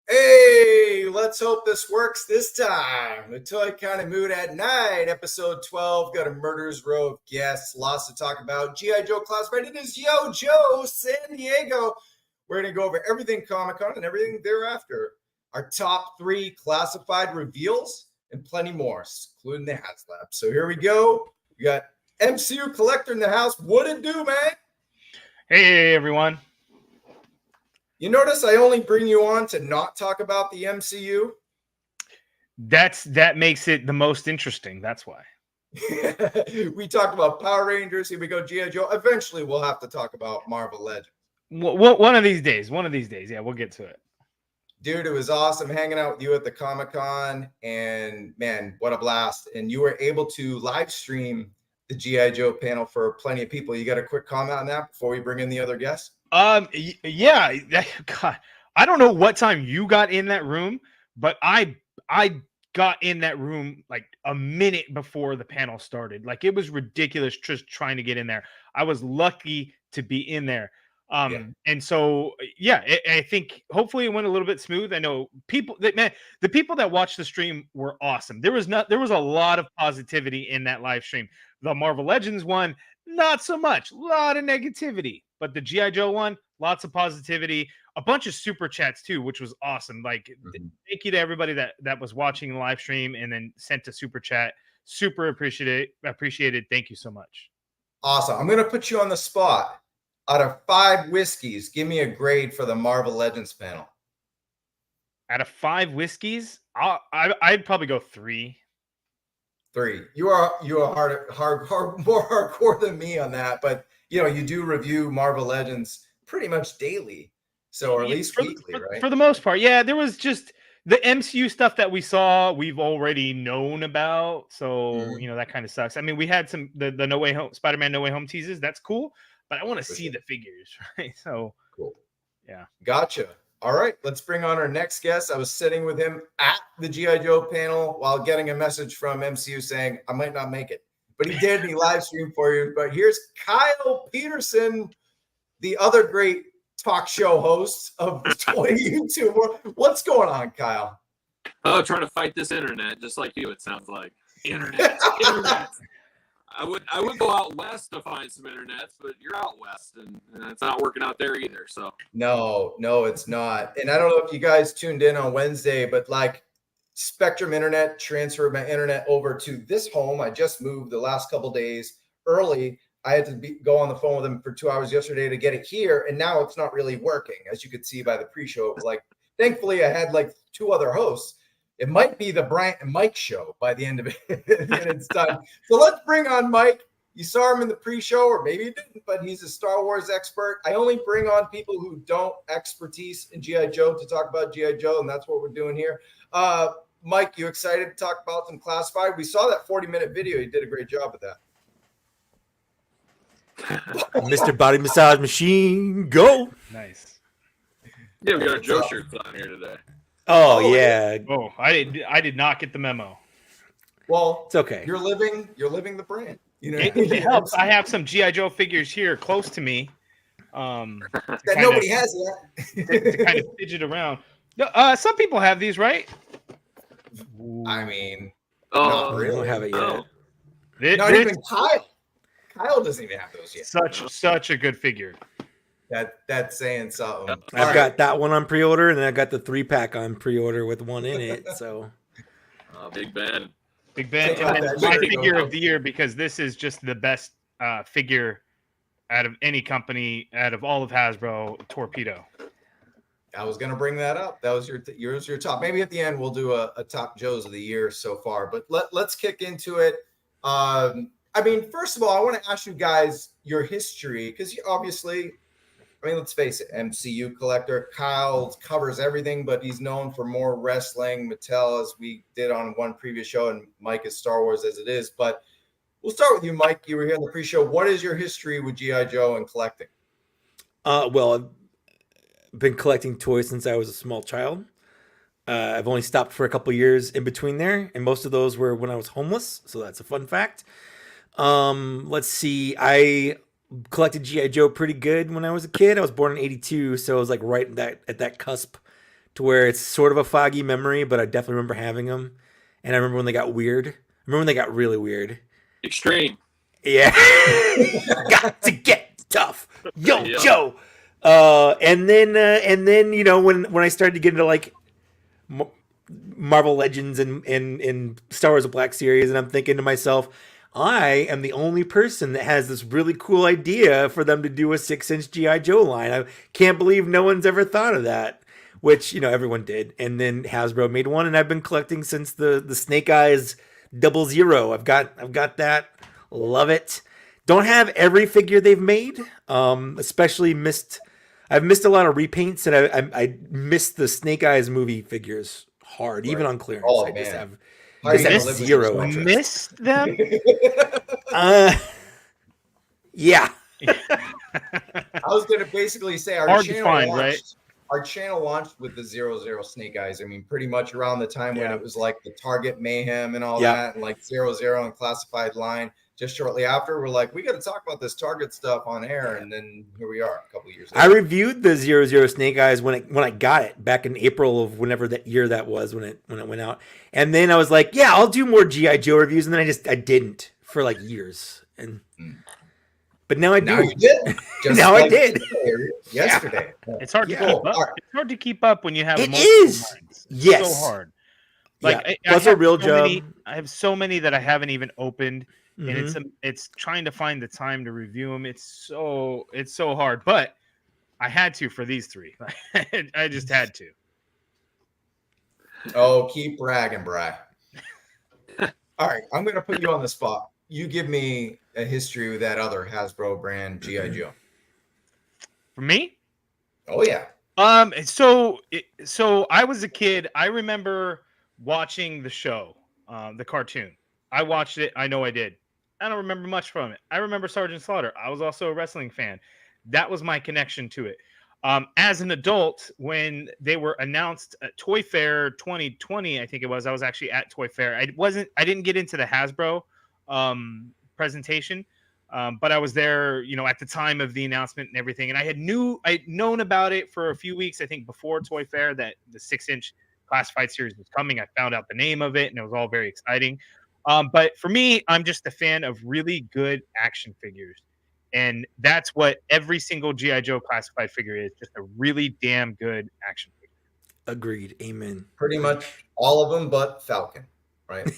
Hey, let's hope this works this time. The Toy County Mood at Night, episode 12. Got a murderer's row of guests. Lots to talk about. G.I. Joe Classified. It is Yo Joe, San Diego. We're going to go over everything Comic-Con and everything thereafter. Our top 3 classified reveals and plenty more, including the HasLab. So here we go. We got MCU Collector in the house. What it do, man? Hey, everyone. You notice I only bring you on to not talk about the MCU? That makes it the most interesting. That's why. We talked about Power Rangers. Here we go, G.I. Joe. Eventually, we'll have to talk about Marvel Legends. One of these days. Yeah, we'll get to it. Dude, it was awesome hanging out with you at the Comic-Con. And, man, what a blast. And you were able to live stream the G.I. Joe panel for plenty of people. You got a quick comment on that before we bring in the other guests? Yeah. God, I don't know what time you got in that room, but I got in that room like a minute before the panel started. Like, it was ridiculous just trying to get in there. I was lucky to be in there. And so, yeah, I think hopefully it went a little bit smooth. I know the people that watched the stream were awesome. There was a lot of positivity in that live stream. The Marvel Legends one, not so much, a lot of negativity, but the G.I. Joe one, lots of positivity, a bunch of super chats too, which was awesome. Like, thank you to everybody that was watching the live stream and then sent a super chat. Super appreciated. Thank you so much. Awesome. I'm going to put you on the spot. Out of 5 whiskeys, give me a grade for the Marvel Legends panel. Out of 5 whiskeys, I'd probably go 3. 3. You are hard, more hardcore than me on that, but you know you do review Marvel Legends pretty much daily, so or at least weekly, right? For the most part, yeah. There was just the MCU stuff that we saw, we've already known about, so you know that kind of sucks. I mean, we had some the No Way Home, Spider-Man No Way Home teases. That's cool. But I want to see the figures, right? So cool. Yeah. Gotcha. All right, let's bring on our next guest. I was sitting with him at the G.I. Joe panel while getting a message from MCU saying I might not make it. But he did, and he live streamed for you. But here's Kyle Peterson, the other great talk show host of the toy YouTube world. What's going on, Kyle? Oh, trying to fight this internet, just like you, it sounds like. Internet. I would go out west to find some internets, but you're out west, and it's not working out there either. So no, it's not. And I don't know if you guys tuned in on Wednesday, but like Spectrum Internet transferred my internet over to this home. I just moved the last couple days early. I had to go on the phone with them for 2 hours yesterday to get it here, and now it's not really working, as you could see by the pre-show. It was like, thankfully, I had like 2 other hosts. It might be the Bryant and Mike show by the end of it, and it's done. So let's bring on Mike. You saw him in the pre-show, or maybe you didn't, but he's a Star Wars expert. I only bring on people who don't expertise in G.I. Joe to talk about G.I. Joe, and that's what we're doing here. Mike, you excited to talk about some classified? We saw that 40-minute video. You did a great job with that. Mr. Body Massage Machine, go. Nice. Yeah, we got our Joe shirts on here today. Oh yeah. Oh, I did not get the memo. Well, it's okay. You're living the brand. You know, it helps. I have some G.I. Joe figures here close to me. That nobody has yet. to kind of fidget around. Some people have these, right? I mean, not really. Don't have it yet. Not even Kyle. Kyle doesn't even have those yet. Such a good figure. That's saying something. I've got that one on pre-order, and then I got the 3-pack on pre-order with one in it. So, Big Ben. And my figure of the year, because this is just the best figure out of any company, out of all of Hasbro. Torpedo. I was going to bring that up. That was your top. Maybe at the end we'll do a top Joes of the year so far. But let's kick into it. I mean, first of all, I want to ask you guys your history, because obviously, I mean, let's face it, MCU collector. Kyle covers everything, but he's known for more wrestling, Mattel, as we did on one previous show, and Mike is Star Wars as it is. But we'll start with you, Mike. You were here in the pre-show. What is your history with G.I. Joe and collecting? Well, I've been collecting toys since I was a small child. I've only stopped for a couple years in between there, and most of those were when I was homeless, so that's a fun fact. Let's see. I collected G.I. Joe pretty good when I was a kid. I was born in '82, so it was like right at that cusp to where it's sort of a foggy memory, but I definitely remember having them. And I remember when they got weird. I remember when they got really weird. Extreme. Yeah. Got to get tough. Yo, Yeah. Joe. And then when I started to get into like Marvel Legends and Star Wars: The Black Series, and I'm thinking to myself, I am the only person that has this really cool idea for them to do a 6-inch G.I. Joe line. I can't believe no one's ever thought of that, which, everyone did. And then Hasbro made one, and I've been collecting since the Snake Eyes 00. I've got that. Love it. Don't have every figure they've made. Especially I've missed a lot of repaints, and I missed the Snake Eyes movie figures hard, even on clearance. Oh, I just man. have How are you Just gonna have live with zero your interest. Missed them? Yeah. I was gonna basically say our Hard to channel find, launched. right? Our channel launched with the 00 Snake Eyes. I mean, pretty much around the time when Yeah. it was like the Target Mayhem and all Yeah. that, and like 00 and classified line. Just shortly after, we're like, we got to talk about this Target stuff on air, and then here we are, a couple years I later. reviewed the 00 Snake Eyes when I got it back in April of whenever that year that was when it went out. And then I was like, yeah, I'll do more G.I. Joe reviews, and then I didn't for like years. But now I do. Now you did. Just Now I like did. yesterday. It's hard to Yeah. keep up. All right. It's hard to keep up when you have It multiple is. lines. It's Yes. so hard. Yeah. Like I Plus a have real so job. many- I have so many that I haven't even opened, and Mhm. it's trying to find the time to review them. It's so hard, but I had to for these three. I just had to. Oh, keep bragging, Bri. All right, I'm going to put you on the spot. You give me a history with that other Hasbro brand G.I. Joe. For me, Oh, yeah. so I was a kid. I remember watching the show, the cartoon. I watched it. I know I did. I don't remember much from it. I remember Sergeant Slaughter. I was also a wrestling fan. That was my connection to it. As an adult, when they were announced at Toy Fair 2020, I think it was, I was actually at Toy Fair. I didn't get into the Hasbro presentation, but I was there, at the time of the announcement and everything. And I'd known about it for a few weeks, I think, before Toy Fair, that the 6-inch classified series was coming. I found out the name of it, and it was all very exciting. But for me, I'm just a fan of really good action figures. And that's what every single G.I. Joe classified figure is, just a really damn good action figure. Agreed. Amen. Pretty much all of them but Falcon, right?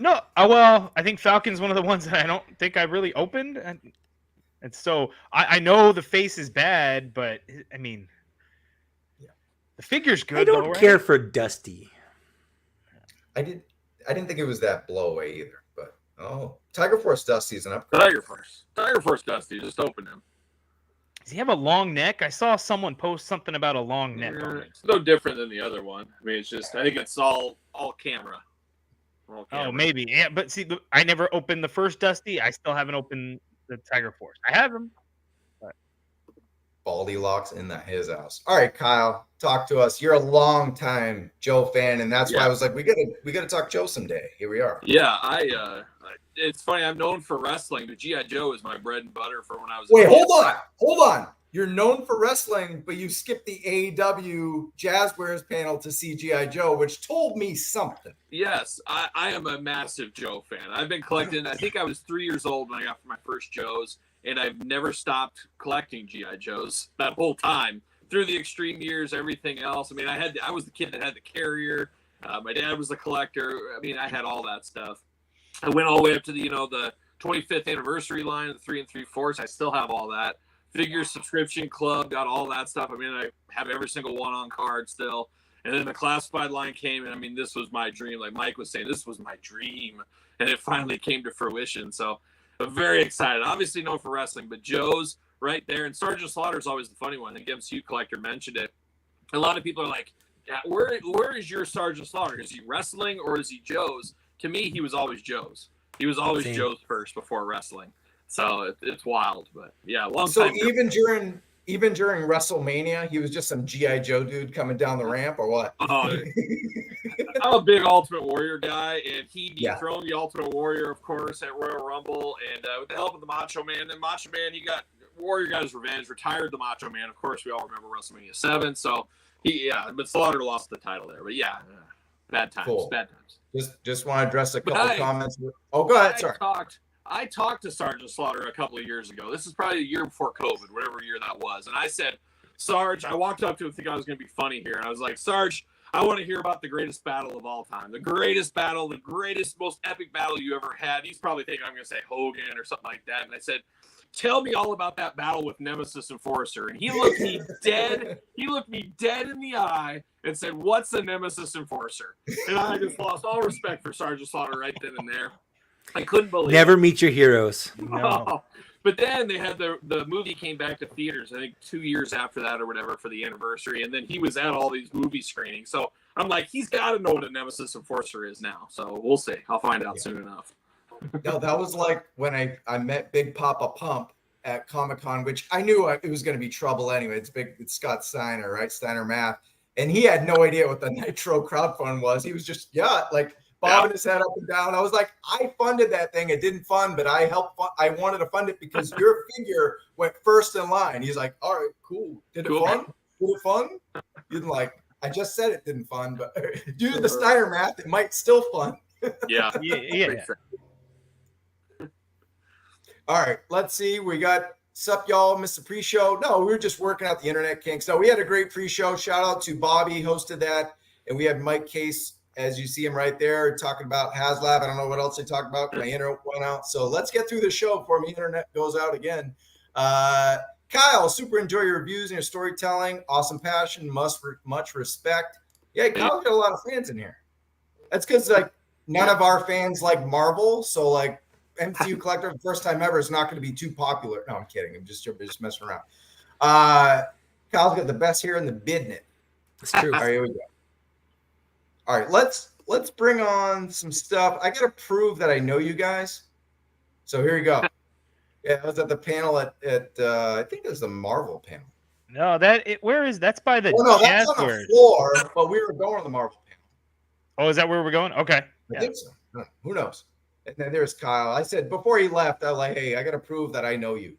No, well, I think Falcon's one of the ones that I don't think I really opened. And so I know the face is bad, but I mean, the figure's good. I don't though, care right? for Dusty. I didn't think it was that blow away either. But Tiger Force Dusty's an upgrade. Tiger Force Dusty. Just open him. Does he have a long neck? I saw someone post something about a long neck on it. It's no different than the other one. I mean, it's just, I think it's all camera. All Oh, camera. maybe. Yeah, but see, I never opened the first Dusty. I still haven't opened the Tiger Force. I have him. Baldy locks in his house. All right, Kyle, talk to us. You're a long time Joe fan, and that's why I was like, we gotta talk Joe someday. Here we are. Yeah, it's funny. I'm known for wrestling, but G.I. Joe is my bread and butter for when I was. Wait, a kid. hold on. You're known for wrestling, but you skipped the AEW Jazzwares panel to see G.I. Joe, which told me something. Yes, I am a massive Joe fan. I've been collecting. I think I was 3 years old when I got my first Joes, and I've never stopped collecting G.I. Joes that whole time through the extreme years, everything else. I mean, I was the kid that had the carrier. My dad was a collector. I mean, I had all that stuff. I went all the way up to the 25th anniversary line of the 3 3/4. I still have all that. Figure subscription club, got all that stuff. I mean, I have every single one on card still. And then the classified line came, and I mean, this was my dream. Like Mike was saying, this was my dream, and it finally came to fruition. So I'm very excited. Obviously known for wrestling, but Joe's right there. And Sergeant Slaughter is always the funny one. I think MCU Collector mentioned it. A lot of people are like, where is your Sergeant Slaughter? Is he wrestling or is he Joe's? To me, he was always Joe's. He was always Same. Joe's first before wrestling. So it's wild, but yeah, long So time. even during WrestleMania, he was just some G.I. Joe dude coming down the ramp, or what? Oh, I'm a big Ultimate Warrior guy, and he Yeah. dethroned the Ultimate Warrior, of course, at Royal Rumble, and with the help of the Macho Man. And Macho Man, Warrior got his revenge, retired the Macho Man. Of course, we all remember WrestleMania 7. So but Slaughter lost the title there. But yeah, bad times, Cool. bad times. Just want to address a But couple comments. Oh, go ahead. Sorry. I talked to Sergeant Slaughter a couple of years ago. This is probably a year before COVID, whatever year that was. And I said, Sarge, I walked up to him thinking I was going to be funny here. And I was like, Sarge, I want to hear about the greatest battle of all time. The greatest battle, the greatest, most epic battle you ever had. He's probably thinking I'm going to say Hogan or something like that. And I said, tell me all about that battle with Nemesis Enforcer. And he looked me dead. He looked me dead in the eye and said, what's the Nemesis Enforcer? And I just lost all respect for Sergeant Slaughter right then and there. I couldn't believe Never it. meet your heroes. No. Oh. But then they had the movie came back to theaters, I think 2 years after that or whatever for the anniversary. And then he was at all these movie screenings. So I'm like, he's got to know what a Nemesis Enforcer is now. So we'll see. I'll find out soon enough. No, that was like when I met Big Papa Pump at Comic-Con, which I knew it was going to be trouble anyway. It's Scott Steiner, right? Steiner Math. And he had no idea what the Nitro crowdfund was. He was just, like bobbing his head up and down. I was like, I funded that thing. It didn't fund, but I helped. I wanted to fund it because your figure went first in line. He's like, all right, cool. Did it fun? Did it fun? He's like, I just said it didn't fun, but due to the Steiner Math, it might still fun. Yeah. All right, let's see. We got sup, y'all. Missed the pre-show. No, we were just working out the internet kinks. So we had a great pre-show. Shout out to Bobby, hosted that, and we had Mike Kaess, as you see him right there, talking about HasLab. I don't know what else they talked about. My internet went out. So let's get through the show before my internet goes out again. Kyle, super enjoy your reviews and your storytelling. Awesome passion. Much respect. Yeah, Kyle's got a lot of fans in here. That's because none of our fans like Marvel. So MCU Collector, first time ever, is not going to be too popular. No, I'm kidding. I'm just messing around. Kyle's got the best here in the bidnet. It's true. All right, here we go. All right, let's bring on some stuff. I got to prove that I know you guys. So here you go. Yeah, I was at the panel at I think it was the Marvel panel. No, where is that's by the no, that's on the floor, but we were going to the Marvel panel. Oh, is that where we're going? Okay. I think so. Who knows? And then there's Kyle. I said before he left, I was like, hey, I got to prove that I know you.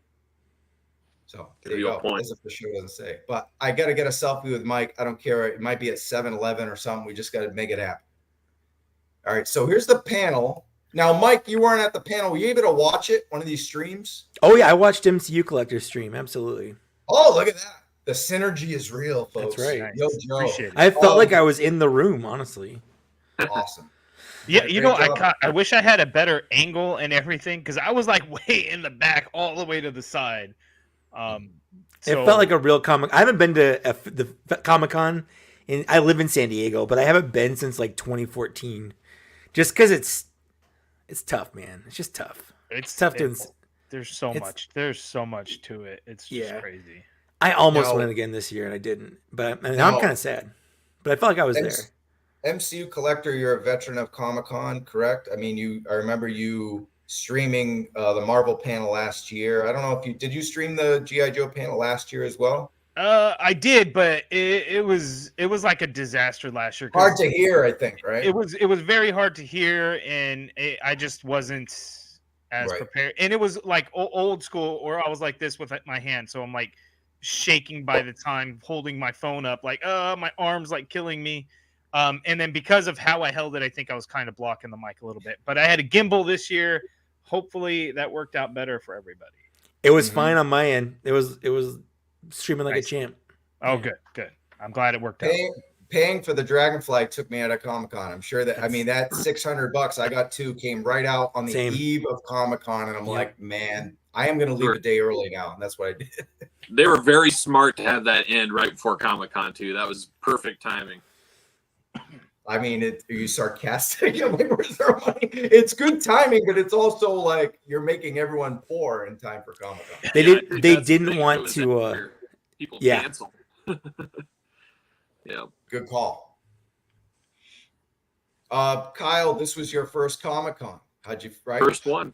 So there you go. As if the show doesn't say. But I got to get a selfie with Mike. I don't care. It might be at 7-Eleven or something. We just got to make it happen. All right. So here's the panel. Now, Mike, you weren't at the panel. Were you able to watch it, one of these streams? Oh, yeah. I watched MCU Collector stream. Absolutely. Oh, look at that. The synergy is real, folks. That's right. Yo, Joe. I felt like I was in the room, honestly. Awesome. Yeah, I wish I had a better angle and everything because I was way in the back, all the way to the side. It felt like a real comic. I haven't been to the Comic-Con, and I live in San Diego, but I haven't been since 2014. Just because it's tough, man. It's just tough. It's tough to. There's so much. There's so much to it. It's just crazy. I almost went again this year, and I didn't. But I'm kind of sad. But I felt like I was there. MCU Collector, you're a veteran of Comic-Con, correct? I mean, I remember you streaming the Marvel panel last year. I don't know if did you stream the G.I. Joe panel last year as well? I did, but it was like a disaster last year. Hard to hear, I think, right? It was very hard to hear, and I just wasn't as prepared. And it was old school, or I was like this with my hand, so I'm shaking by the time holding my phone up, my arm's killing me. And then because of how I held it, I think I was kind of blocking the mic a little bit. But I had a gimbal this year. Hopefully that worked out better for everybody. It was fine on my end. It was streaming like a champ. Oh, good. I'm glad it worked out. Paying for the Dragonfly took me out of Comic-Con. I'm sure that, that $600 I got came right out on the eve of Comic-Con. And I'm like, man, I am going to leave a day early now. And that's what I did. They were very smart to have that end right before Comic-Con too. That was perfect timing. I mean, are you sarcastic? Where's their money? It's good timing, but it's also you're making everyone poor in time for Comic-Con. They didn't want to. People cancel. Yeah. Good call. Kyle, this was your first Comic-Con. How'd you? First one.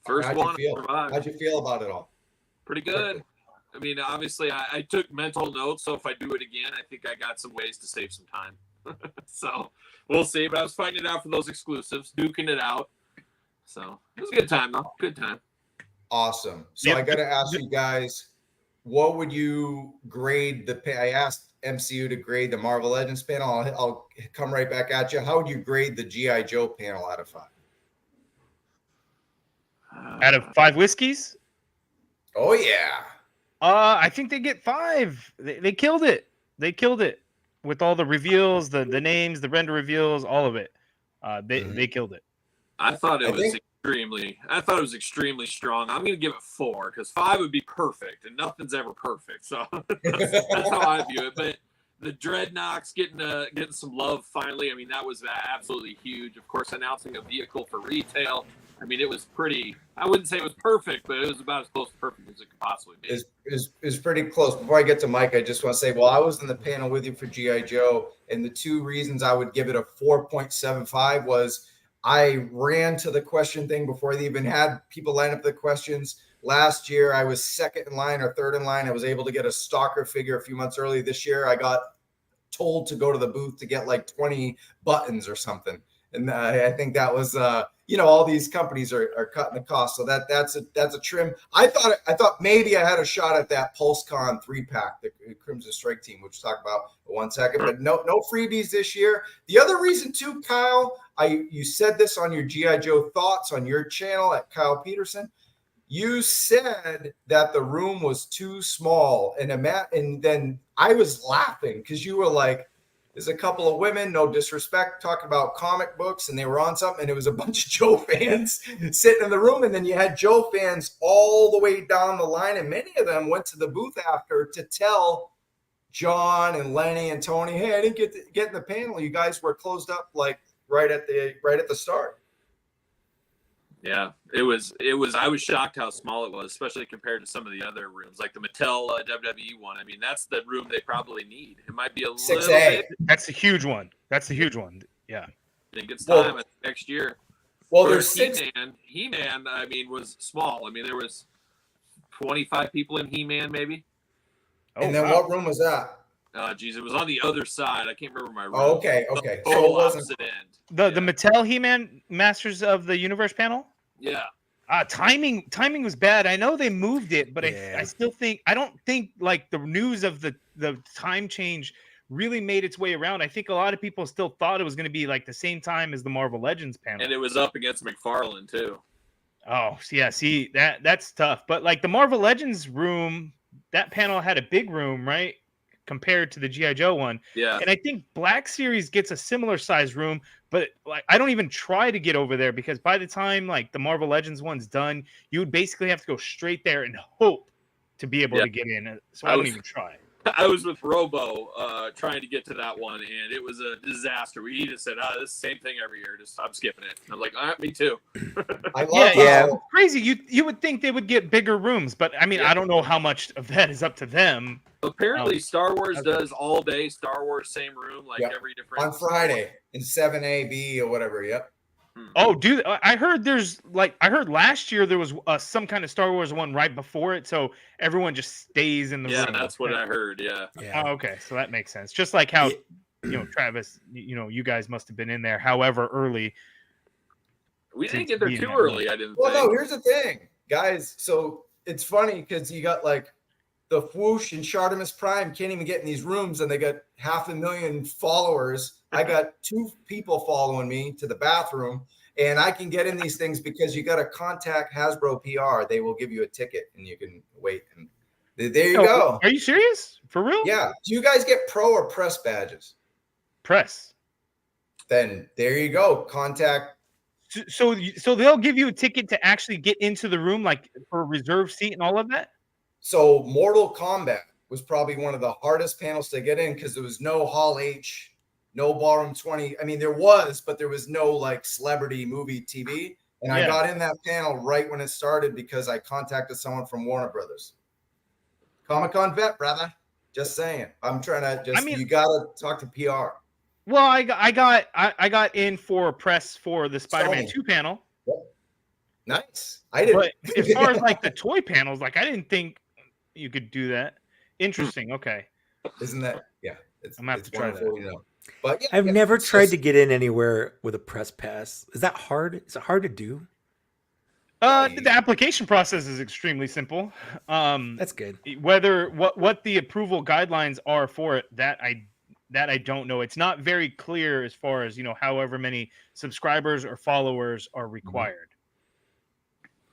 How'd you feel about it all? Pretty good. I mean, obviously, I took mental notes, so if I do it again, I think I got some ways to save some time. So we'll see. But I was fighting it out for those exclusives, duking it out. So it was a good time, though. Good time. Awesome. So I got to ask you guys, what would you grade I asked MCU to grade the Marvel Legends panel. I'll come right back at you. How would you grade the G.I. Joe panel out of 5? Out of 5 whiskeys? Oh, yeah. I think they get 5. They killed it. They killed it with all the reveals, the names, the render reveals, all of it. They killed it. I thought it was extremely strong. I'm going to give it 4 because 5 would be perfect, and nothing's ever perfect. So that's how I view it. But the Dreadnoks getting some love finally. I mean, that was absolutely huge. Of course, announcing a vehicle for retail. I mean, it was pretty. I wouldn't say it was perfect, but it was about as close to perfect as it could possibly be. Is pretty close. Before I get to Mike, I just want to say, well, I was in the panel with you for G.I. Joe, and the 2 reasons I would give it a 4.75 was I ran to the question thing before they even had people line up the questions. Last year, I was second in line or third in line. I was able to get a stalker figure a few months early. This year, I got told to go to the booth to get like 20 buttons or something. And I think that was, all these companies are cutting the cost. So that's a trim. I thought maybe I had a shot at that PulseCon 3-pack, the Crimson Strike team, which we'll talk about in 1 second, but no freebies this year. The other reason too, Kyle, you said this on your G.I. Joe thoughts on your channel at Kyle Peterson. You said that the room was too small, and then I was laughing because you were like, there's a couple of women, no disrespect, talking about comic books, and they were on something, and it was a bunch of Joe fans sitting in the room, and then you had Joe fans all the way down the line, and many of them went to the booth after to tell John and Lenny and Tony, hey, I didn't get in the panel. You guys were closed up like right at the start. Yeah, it was. I was shocked how small it was, especially compared to some of the other rooms, like the Mattel WWE one. I mean, that's the room they probably need. It might be a 6A. little bit. That's a huge one. Yeah. I think it's time next year. Well, there's He-Man, I mean, was small. I mean, there was 25 people in He-Man, maybe. And then what room was that? Geez, it was on the other side. I can't remember my room. Oh, okay. So it wasn't opposite end. The Mattel He-Man Masters of the Universe panel? Yeah. Timing was bad. I know they moved it, but I still think I don't think like the news of the time change really made its way around. I think a lot of people still thought it was going to be like the same time as the Marvel Legends panel. And it was up against McFarlane too. Oh, yeah, see that's tough. But like the Marvel Legends room, that panel had a big room, right? Compared to the G.I. Joe one. Yeah. And I think Black Series gets a similar size room, but like I don't even try to get over there because by the time like the Marvel Legends one's done, you would basically have to go straight there and hope to be able to get in. So I don't even try. I was with Robo trying to get to that one, and it was a disaster. He just said, this is the same thing every year. I'm skipping it. I'm like, me too. I love crazy. You would think they would get bigger rooms, but I mean, I don't know how much of that is up to them. Apparently, Star Wars does all day Star Wars same room, like every different on Friday in 7A, B, or whatever. Yep. Oh, dude! I heard last year there was some kind of Star Wars one right before it, so everyone just stays in the room. Yeah, that's what I heard. Yeah. Oh, okay, so that makes sense. Just like how Travis, you guys must have been in there, however early. We didn't get there too early. I didn't. Well, no. Here's the thing, guys. So it's funny because you got like the Whoosh and Shartimus Prime can't even get in these rooms, and they got 500,000 followers. I got 2 people following me to the bathroom, and I can get in these things because you got to contact Hasbro PR. They will give you a ticket, and you can wait. And there you go. Are you serious? For real? Yeah. Do you guys get pro or press badges? Press. Then there you go. Contact. So they'll give you a ticket to actually get into the room, like for a reserved seat and all of that? So Mortal Kombat was probably one of the hardest panels to get in because there was no Hall H, no Ballroom 20. I mean, there was, but there was no like celebrity movie TV. And I got in that panel right when it started because I contacted someone from Warner Brothers. Comic-Con vet, brother. Just saying. I'm trying to you got to talk to PR. Well, I got in for press for the Spider-Man 2 panel. Yep. Nice. I didn't. But as far as like the toy panels, like I didn't think you could do that. Interesting. Okay. Isn't that? Yeah. I'm gonna have to try that. But yeah, I've yeah, never it's tried just- to get in anywhere with a press pass. Is that hard? Is it hard to do? The application process is extremely simple. That's good. Whether what the approval guidelines are for it, that I don't know. It's not very clear as far as however many subscribers or followers are required.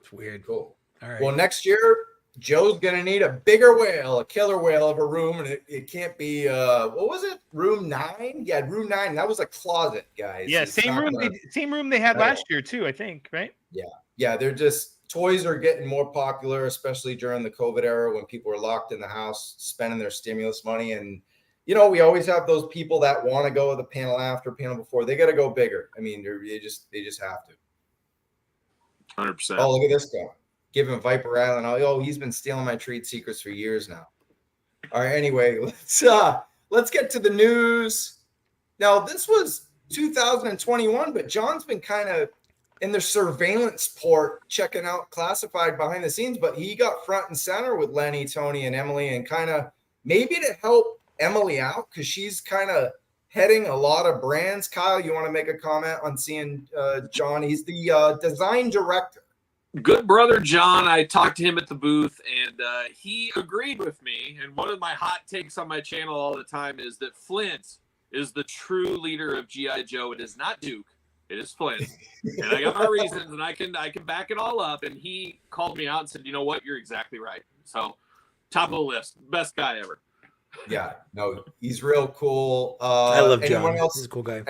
It's weird. Cool. All right. Well, next year, Joe's gonna need a bigger whale, a killer whale of a room, and it can't be what was it? Room 9? Yeah, room 9. That was a closet, guys. Yeah, It's same not room. gonna- Same room they had Oh. last year too. I think, right? Yeah, they're just toys are getting more popular, especially during the COVID era when people were locked in the house spending their stimulus money. And we always have those people that want to go to the panel after, panel before. They got to go bigger. I mean, they just have to. 100%. Oh, look at this guy. Give him Viper Island. Oh, he's been stealing my trade secrets for years now. All right, anyway, let's get to the news. Now, this was 2021, but John's been kind of in the surveillance port checking out classified behind the scenes, but he got front and center with Lenny, Tony, and Emily, and kind of maybe to help Emily out because she's kind of heading a lot of brands. Kyle, you want to make a comment on seeing John? He's the design director. Good brother John, I talked to him at the booth, and he agreed with me. And one of my hot takes on my channel all the time is that Flint is the true leader of G.I. Joe. It is not Duke. It is Flint. And I got my reasons, and I can back it all up. And he called me out and said, you know what? You're exactly right. So, top of the list. Best guy ever. Yeah, no, he's real cool. I love anyone John. else? He's a cool guy.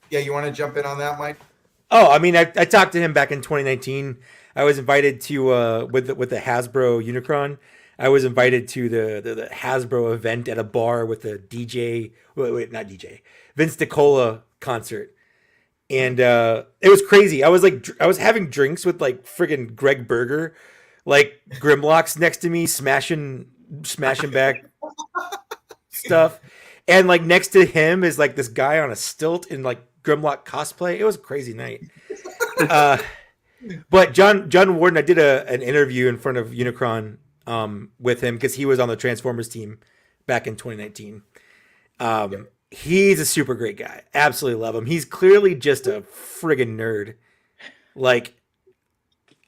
You want to jump in on that, Mike? Oh, I mean, I talked to him back in 2019. I was invited to with the Hasbro Unicron. I was invited to the Hasbro event at a bar with a DJ. Wait, not DJ. Vince DiCola concert, and it was crazy. I was having drinks with like friggin' Greg Berger, like Grimlock's next to me, smashing back stuff, and like next to him is like this guy on a stilt in like Grimlock cosplay. It was a crazy night. But John Warden, I did an interview in front of Unicron with him because he was on the Transformers team back in 2019. He's a super great guy. Absolutely love him. He's clearly just a friggin' nerd. Like,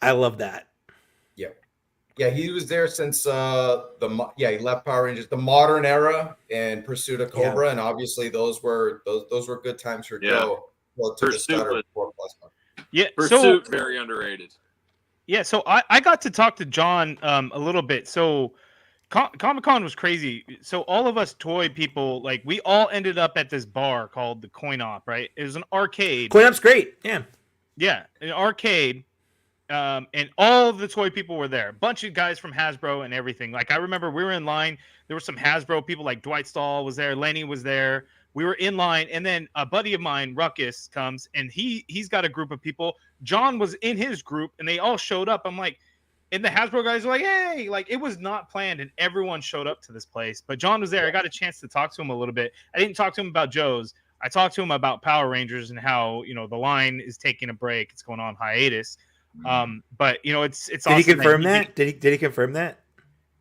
I love that. Yeah, he was there since he left Power Rangers, the modern era, and Pursuit of Cobra, and obviously those were good times for Joe. Well, to the Stutter 4+1. Yeah, Pursuit, very underrated. Yeah, so I got to talk to John a little bit. So Comic-Con was crazy. So all of us toy people, like we all ended up at this bar called the Coin Op, right? It was an arcade. Coin Op's great. Yeah, an arcade. And all of the toy people were there. A bunch of guys from Hasbro and everything. Like I remember we were in line. There were some Hasbro people like Dwight Stahl was there. Lenny was there. We were in line, and then a buddy of mine, Ruckus, comes, and he's got a group of people. John was in his group, and they all showed up. I'm like, and the Hasbro guys were like, hey, like it was not planned, and everyone showed up to this place. But John was there. I got a chance to talk to him a little bit. I didn't talk to him about Joe's. I talked to him about Power Rangers and how the line is taking a break. It's going on hiatus. But it's Did awesome he confirm that? Did he confirm that?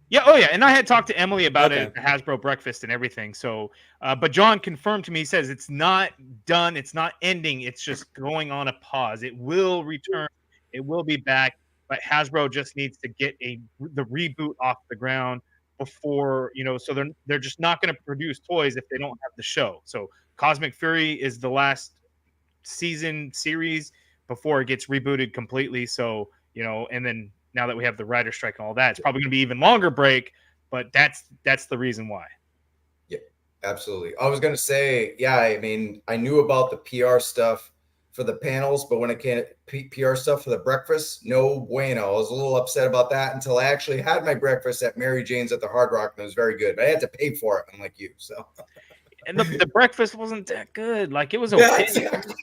Yeah. Oh yeah. And I had talked to Emily about it Okay. at the Hasbro breakfast and everything. So, but John confirmed to me, he says it's not done. It's not ending. It's just going on a pause. It will return. It will be back. But Hasbro just needs to get the reboot off the ground before, so they're just not going to produce toys if they don't have the show. So Cosmic Fury is the last season series before it gets rebooted completely. So, and then now that we have the writer strike and all that, it's probably going to be even longer break, but that's the reason why. Yeah, absolutely. I was going to say, I mean, I knew about the PR stuff for the panels, but when it came to PR stuff for the breakfast, no bueno. I was a little upset about that until I actually had my breakfast at Mary Jane's at the Hard Rock, and it was very good. But I had to pay for it, unlike you. So, and the breakfast wasn't that good. Like it was okay.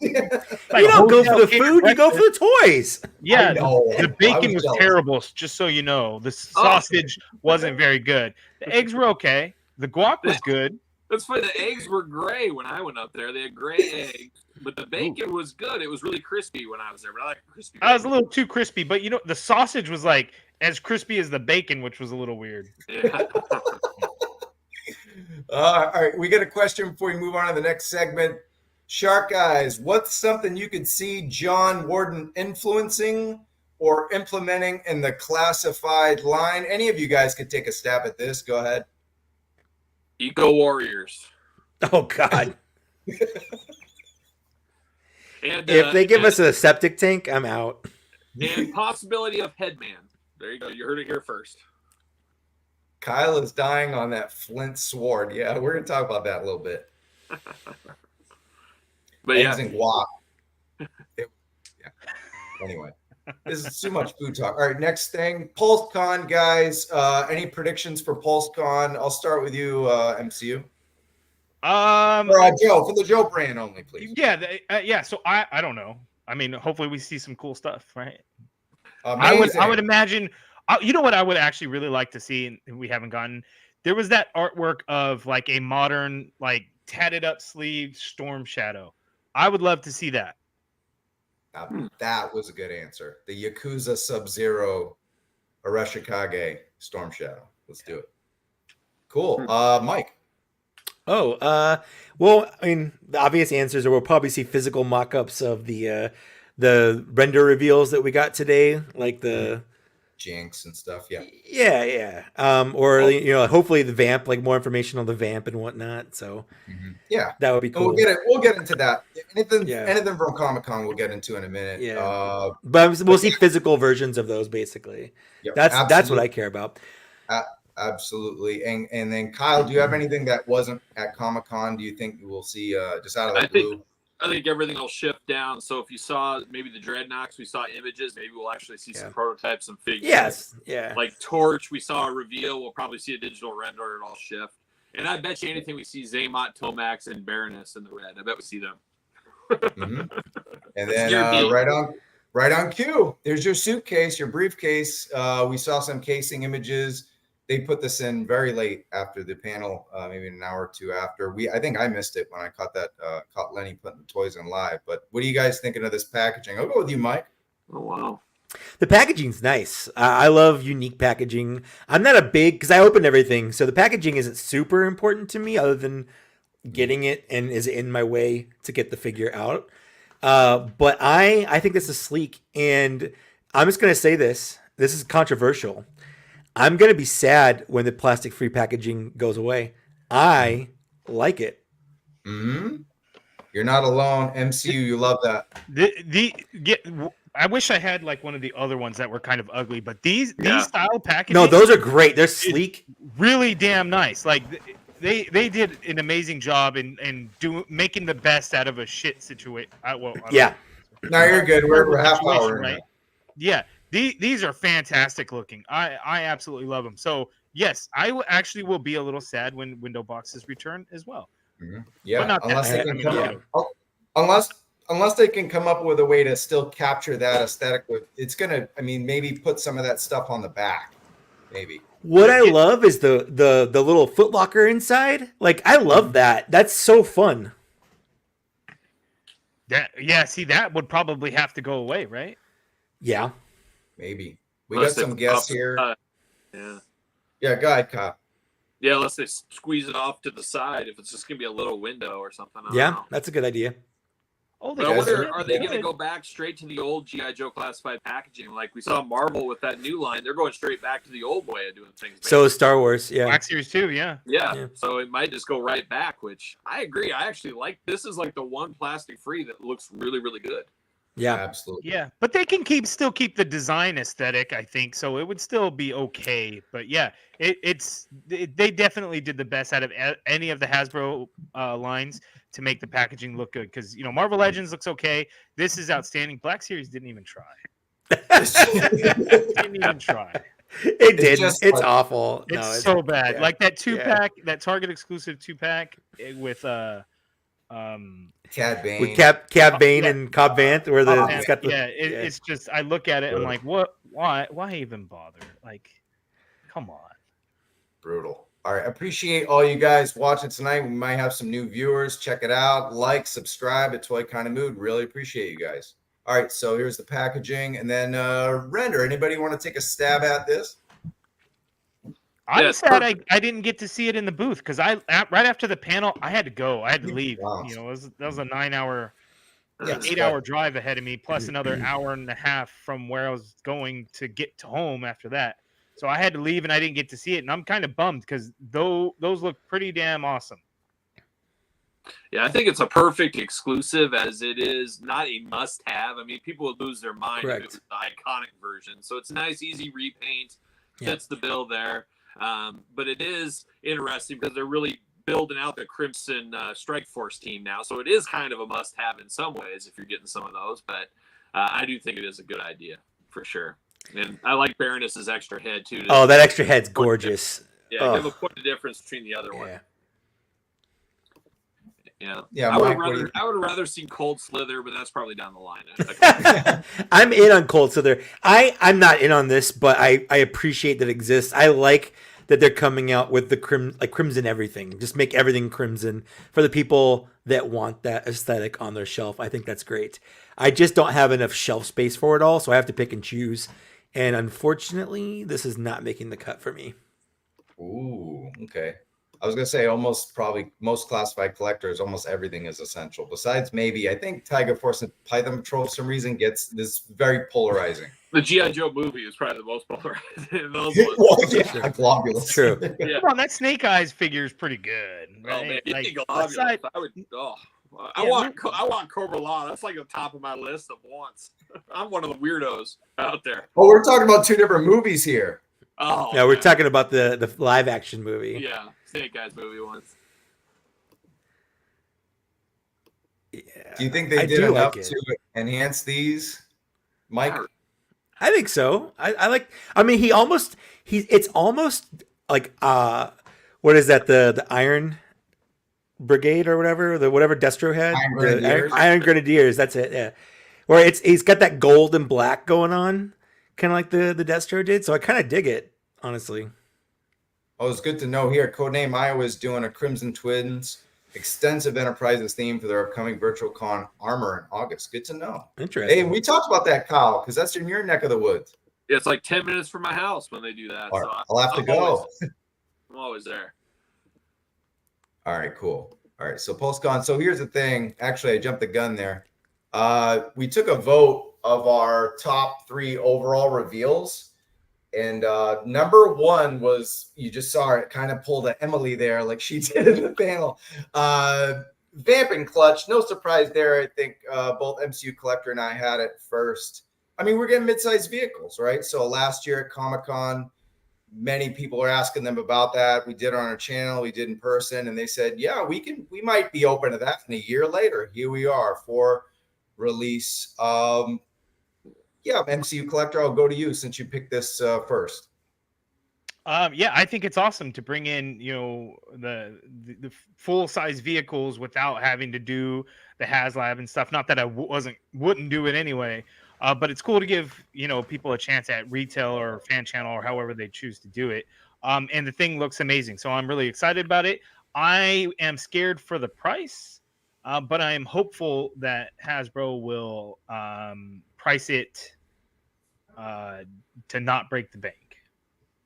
Yeah, You don't go for the food, you go for the toys. Yeah, know. the bacon I was was jealous. terrible. Just so you know, the sausage wasn't very good. The eggs were okay. The guac was good. That's funny. The eggs were gray when I went up there. They had gray eggs, but the bacon was good. It was really crispy when I was there. But I like crispy. I was a little too crispy, but the sausage was like as crispy as the bacon, which was a little weird. Yeah. All right, we got a question before we move on to the next segment. Shark Eyes, what's something you could see John Warden influencing or implementing in the classified line? Any of you guys could take a stab at this. Go ahead. Eco Warriors. Oh God! And If they give us a septic tank, I'm out. and possibility of Headman. There you go. You heard it here first. Kyle is dying on that Flint sword. Yeah, we're going to talk about that a little bit. But Eggs yeah, and guac. Yeah. Anyway, this is too much food talk. All right, next thing. PulseCon, guys. Any predictions for PulseCon? I'll start with you, MCU. Or Joe, for the Joe brand only, please. Yeah. So I don't know. I mean, hopefully we see some cool stuff, right? Amazing. I would imagine. You know what I would actually really like to see, and we haven't gotten. There was that artwork of like a modern, like tatted up sleeve Storm Shadow. I would love to see that. That was a good answer. The Yakuza Sub-Zero Arashikage Storm Shadow. Let's do it. Cool. Mike. Oh, well, I mean, the obvious answers are we'll probably see physical mock-ups of the render reveals that we got today, like the Jinx and stuff. Yeah. Yeah. Or hopefully the Vamp, like more information on the Vamp and whatnot. So yeah, that would be cool. We'll get into that. Anything from Comic-Con we'll get into in a minute. Yeah. But we'll see physical versions of those basically. Yeah, that's what I care about. Absolutely. And then Kyle, do you have anything that wasn't at Comic-Con? Do you think we'll see just out of the blue? I think everything will shift down. So if you saw maybe the Dreadnoks, we saw images. Maybe we'll actually see some prototypes, some figures. Yes, yeah. Like Torch, we saw a reveal. We'll probably see a digital render. It'll all shift. And I bet you anything we see Zaymot, Tomax, and Baroness in the red. I bet we see them. And then right on cue. There's your suitcase, your briefcase. We saw some casing images. They put this in very late after the panel, maybe an hour or two after. I think I missed it when I caught Lenny putting the toys in live. But what are you guys thinking of this packaging? I'll go with you, Mike. Oh, wow. The packaging's nice. I love unique packaging. I'm not a big, because I opened everything, so the packaging isn't super important to me other than getting it and is in my way to get the figure out. But I think this is sleek, and I'm just going to say this. This is controversial. I'm going to be sad when the plastic-free packaging goes away. I like it. Mm-hmm. You're not alone. MCU, you love that. I wish I had like one of the other ones that were kind of ugly, but these style packaging. No, those are great. They're sleek. Really damn nice. Like they did an amazing job in making the best out of a shit situation. Yeah. No, you're good. We're half hour. Right? Yeah. These are fantastic looking. I absolutely love them. So yes, I actually will be a little sad when window boxes return as well. Mm-hmm. Yeah, but unless they can come up with a way to still capture that aesthetic. It's gonna, maybe put some of that stuff on the back. Maybe. What I love is the little footlocker inside. Like I love that. That's so fun. See, that would probably have to go away, right? Yeah. Maybe. We got some guests here. Yeah, go ahead, Kyle. Yeah, unless they squeeze it off to the side, if it's just going to be a little window or something. I don't know. That's a good idea. Are they going to go back straight to the old G.I. Joe classified packaging? Like we saw Marvel with that new line. They're going straight back to the old way of doing things. So is Star Wars, Black Series 2, yeah. So it might just go right back, which I agree. I actually like this is like the one plastic free that looks really, really good. Yeah, absolutely. Yeah, but they can still keep the design aesthetic, I think. So it would still be okay. But yeah, they definitely did the best out of any of the Hasbro lines to make the packaging look good. Because Marvel Legends looks okay. This is outstanding. Black Series didn't even try. Didn't even try. It didn't. It's awful. It's so bad. Yeah. Like that 2-pack, that Target exclusive 2-pack with Cad Bane. With Cad Bane and Cobb Vanth, where it's just I look at it and I'm like, what? Why even bother? Like, come on. Brutal. All right, appreciate all you guys watching tonight. We might have some new viewers. Check it out. Like, subscribe at Toy Kind of Mood. Really appreciate you guys. All right, so here's the packaging, and then render. Anybody want to take a stab at this? I'm Yeah, it's sad perfect. I didn't get to see it in the booth because right after the panel I had to go. I had to leave. Wow. You know, that was a 9-hour, Yeah, 8-hour drive ahead of me, plus another hour and a half from where I was going to get to home after that. So I had to leave and I didn't get to see it, and I'm kind of bummed because those look pretty damn awesome. Yeah, I think it's a perfect exclusive as it is not a must-have. I mean, people would lose their mind if it was the iconic version. So it's a nice, easy repaint, fits the bill there. But it is interesting because they're really building out the Crimson Strike Force team now. So it is kind of a must-have in some ways if you're getting some of those. But I do think it is a good idea for sure. And I like Baroness's extra head too. Oh, that extra head's gorgeous. Yeah, give a point of difference between the other one. Yeah. I would have rather seen Cold Slither, but that's probably down the line. I'm in on Cold Slither. I'm not in on this, but I appreciate that it exists. I like that they're coming out with the crimson everything. Just make everything crimson for the people that want that aesthetic on their shelf. I think that's great. I just don't have enough shelf space for it all, so I have to pick and choose. And unfortunately, this is not making the cut for me. Ooh, okay. I was gonna say almost probably most classified collectors, almost everything is essential. Besides maybe, I think Tiger Force and Python Patrol for some reason gets this very polarizing. The G.I. Joe movie is probably the most polarizing. Those globulous. True. Yeah. Come on, that Snake Eyes figure is pretty good. Right? Oh man, like, I would. Oh, I want Cobra Law. That's like the top of my list of wants. I'm one of the weirdos out there. Oh, we're talking about two different movies here. Oh, yeah, we're talking about the live action movie. Yeah, Snake Eyes movie once. Yeah. Do you think they did enough to enhance these, Mike? I think so. I like. I mean, it's almost like what is that? The Iron Brigade or whatever Destro had. Iron Grenadiers. That's it. Yeah, where he's got that gold and black going on, kind of like the Destro did. So I kind of dig it, honestly. Oh, it's good to know here. Codename Iowa is doing a Crimson Twins extensive Enterprises theme for their upcoming Virtual Con armor in August. Good to know. Interesting. Hey, we talked about that, Kyle, because that's in your neck of the woods. Yeah, it's like 10 minutes from my house when they do that. Right. So I'll have to go. I'm always there. All right, cool. All right, so PostCon. So here's the thing. Actually, I jumped the gun there. We took a vote of our top 3 overall reveals. And number 1 was, you just saw it kind of pull the Emily there like she did in the panel. Vamp and Clutch, no surprise there. I think both MCU Collector and I had it first. I mean, we're getting mid-sized vehicles, right? So last year at Comic-Con, many people are asking them about that. We did it on our channel, we did in person, and they said, yeah, we might be open to that. And a year later, here we are for release. Yeah, MCU Collector, I'll go to you since you picked this first. Yeah, I think it's awesome to bring in, the full size vehicles without having to do the HasLab and stuff. Not that I wouldn't do it anyway, but it's cool to give people a chance at retail or fan channel or however they choose to do it. And the thing looks amazing, so I'm really excited about it. I am scared for the price, but I am hopeful that Hasbro will price it to not break the bank.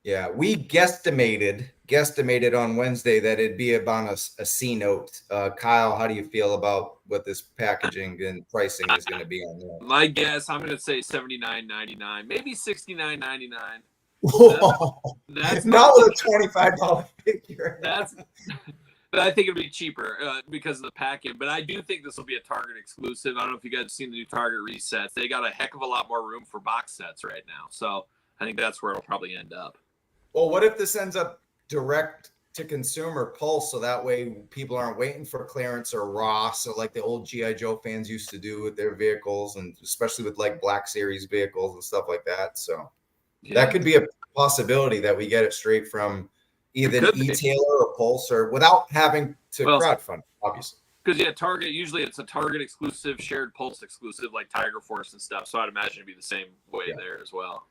Yeah, we guesstimated on Wednesday that it'd be about a C note. Kyle, how do you feel about what this packaging and pricing is going to be on that? My guess, I'm going to say $79.99, maybe $69.99. That's not with a $25 figure. But I think it'll be cheaper because of the package. But I do think this will be a Target exclusive. I don't know if you guys have seen the new Target resets. They got a heck of a lot more room for box sets right now. So I think that's where it'll probably end up. Well, what if this ends up direct to consumer pulse, so that way people aren't waiting for clearance or raw, so like the old G.I. Joe fans used to do with their vehicles, and especially with like Black Series vehicles and stuff like that. So that could be a possibility that we get it straight from either an e-tailer or Pulse, or without having to crowdfund, obviously. Because Target, usually it's a Target exclusive, shared Pulse exclusive, like Tiger Force and stuff. So I'd imagine it'd be the same way there as well.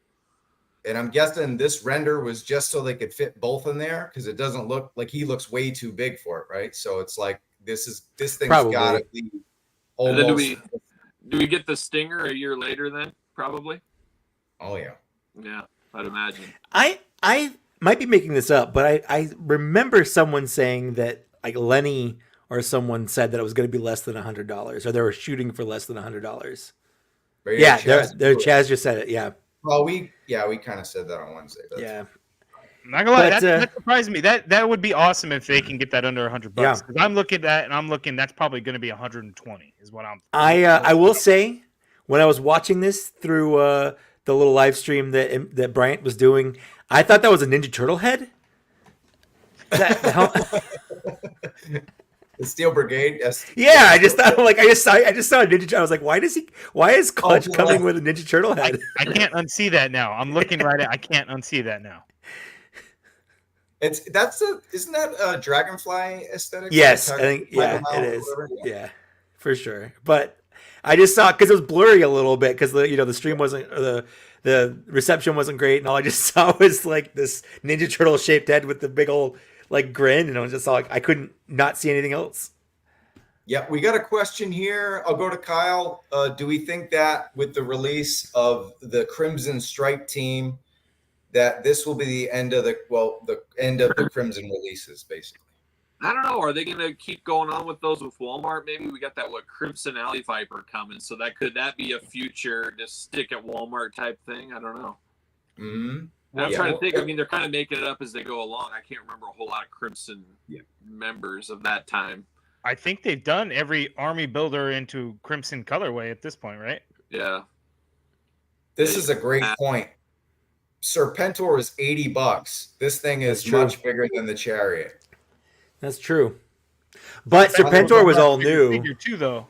And I'm guessing this render was just so they could fit both in there, because it doesn't look like he looks way too big for it, right? So it's like this thing's got to be almost. And then do we get the Stinger a year later then? Probably. Oh yeah. Yeah, I'd imagine. might be making this up, but I remember someone saying that like Lenny or someone said that it was going to be less than $100, or they were shooting for less than $100. Yeah, Chaz just said it. Yeah. Well, we kind of said that on Wednesday. Yeah. I'm not gonna lie, But, that surprised me. That would be awesome if they can get that under $100. Yeah. Because I'm looking at that and I'm looking, that's probably going to be 120 is what I'm. I will say, when I was watching this through the little live stream that Bryant was doing, I thought that was a Ninja Turtle head. The Steel Brigade. Yes. Yeah, I just thought I just saw a Ninja Turtle. I was like, why is Clutch coming with a Ninja Turtle head? I can't unsee that now. I'm looking right at. I can't unsee that now. Isn't that a Dragonfly aesthetic? Yes, I think it is. Yeah, for sure. But I just saw because it was blurry a little bit because the stream wasn't the reception wasn't great, and all I just saw was like this Ninja Turtle shaped head with the big old like grin, and I was just like I couldn't not see anything else. Yeah, we got a question here. I'll go to Kyle. Do we think that with the release of the Crimson Stripe team, that this will be the end of the Crimson releases, basically? I don't know. Are they going to keep going on with those with Walmart? Maybe we got that Crimson Alley Viper coming, so could that be a future just stick at Walmart type thing? I don't know. Mm-hmm. I'm trying to think. I mean, they're kind of making it up as they go along. I can't remember a whole lot of Crimson members of that time. I think they've done every army builder into Crimson colorway at this point, right? Yeah. This is a great point. Serpentor is $80. This thing is much bigger than the Chariot. That's true. But Serpentor was all new. Figure too, though.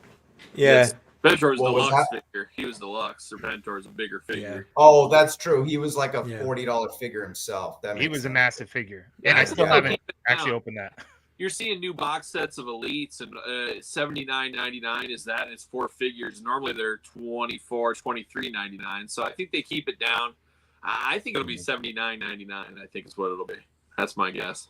Yeah. Serpentor is deluxe figure. He was deluxe. Serpentor is a bigger figure. Yeah. Oh, that's true. He was like a $40 figure himself. He was a massive figure. And I still haven't actually opened that. You're seeing new box sets of Elites, and $79.99 is that, and it's 4 figures. Normally they're $24, $23.99. So I think they keep it down. I think it'll be $79.99. I think is what it'll be. That's my guess.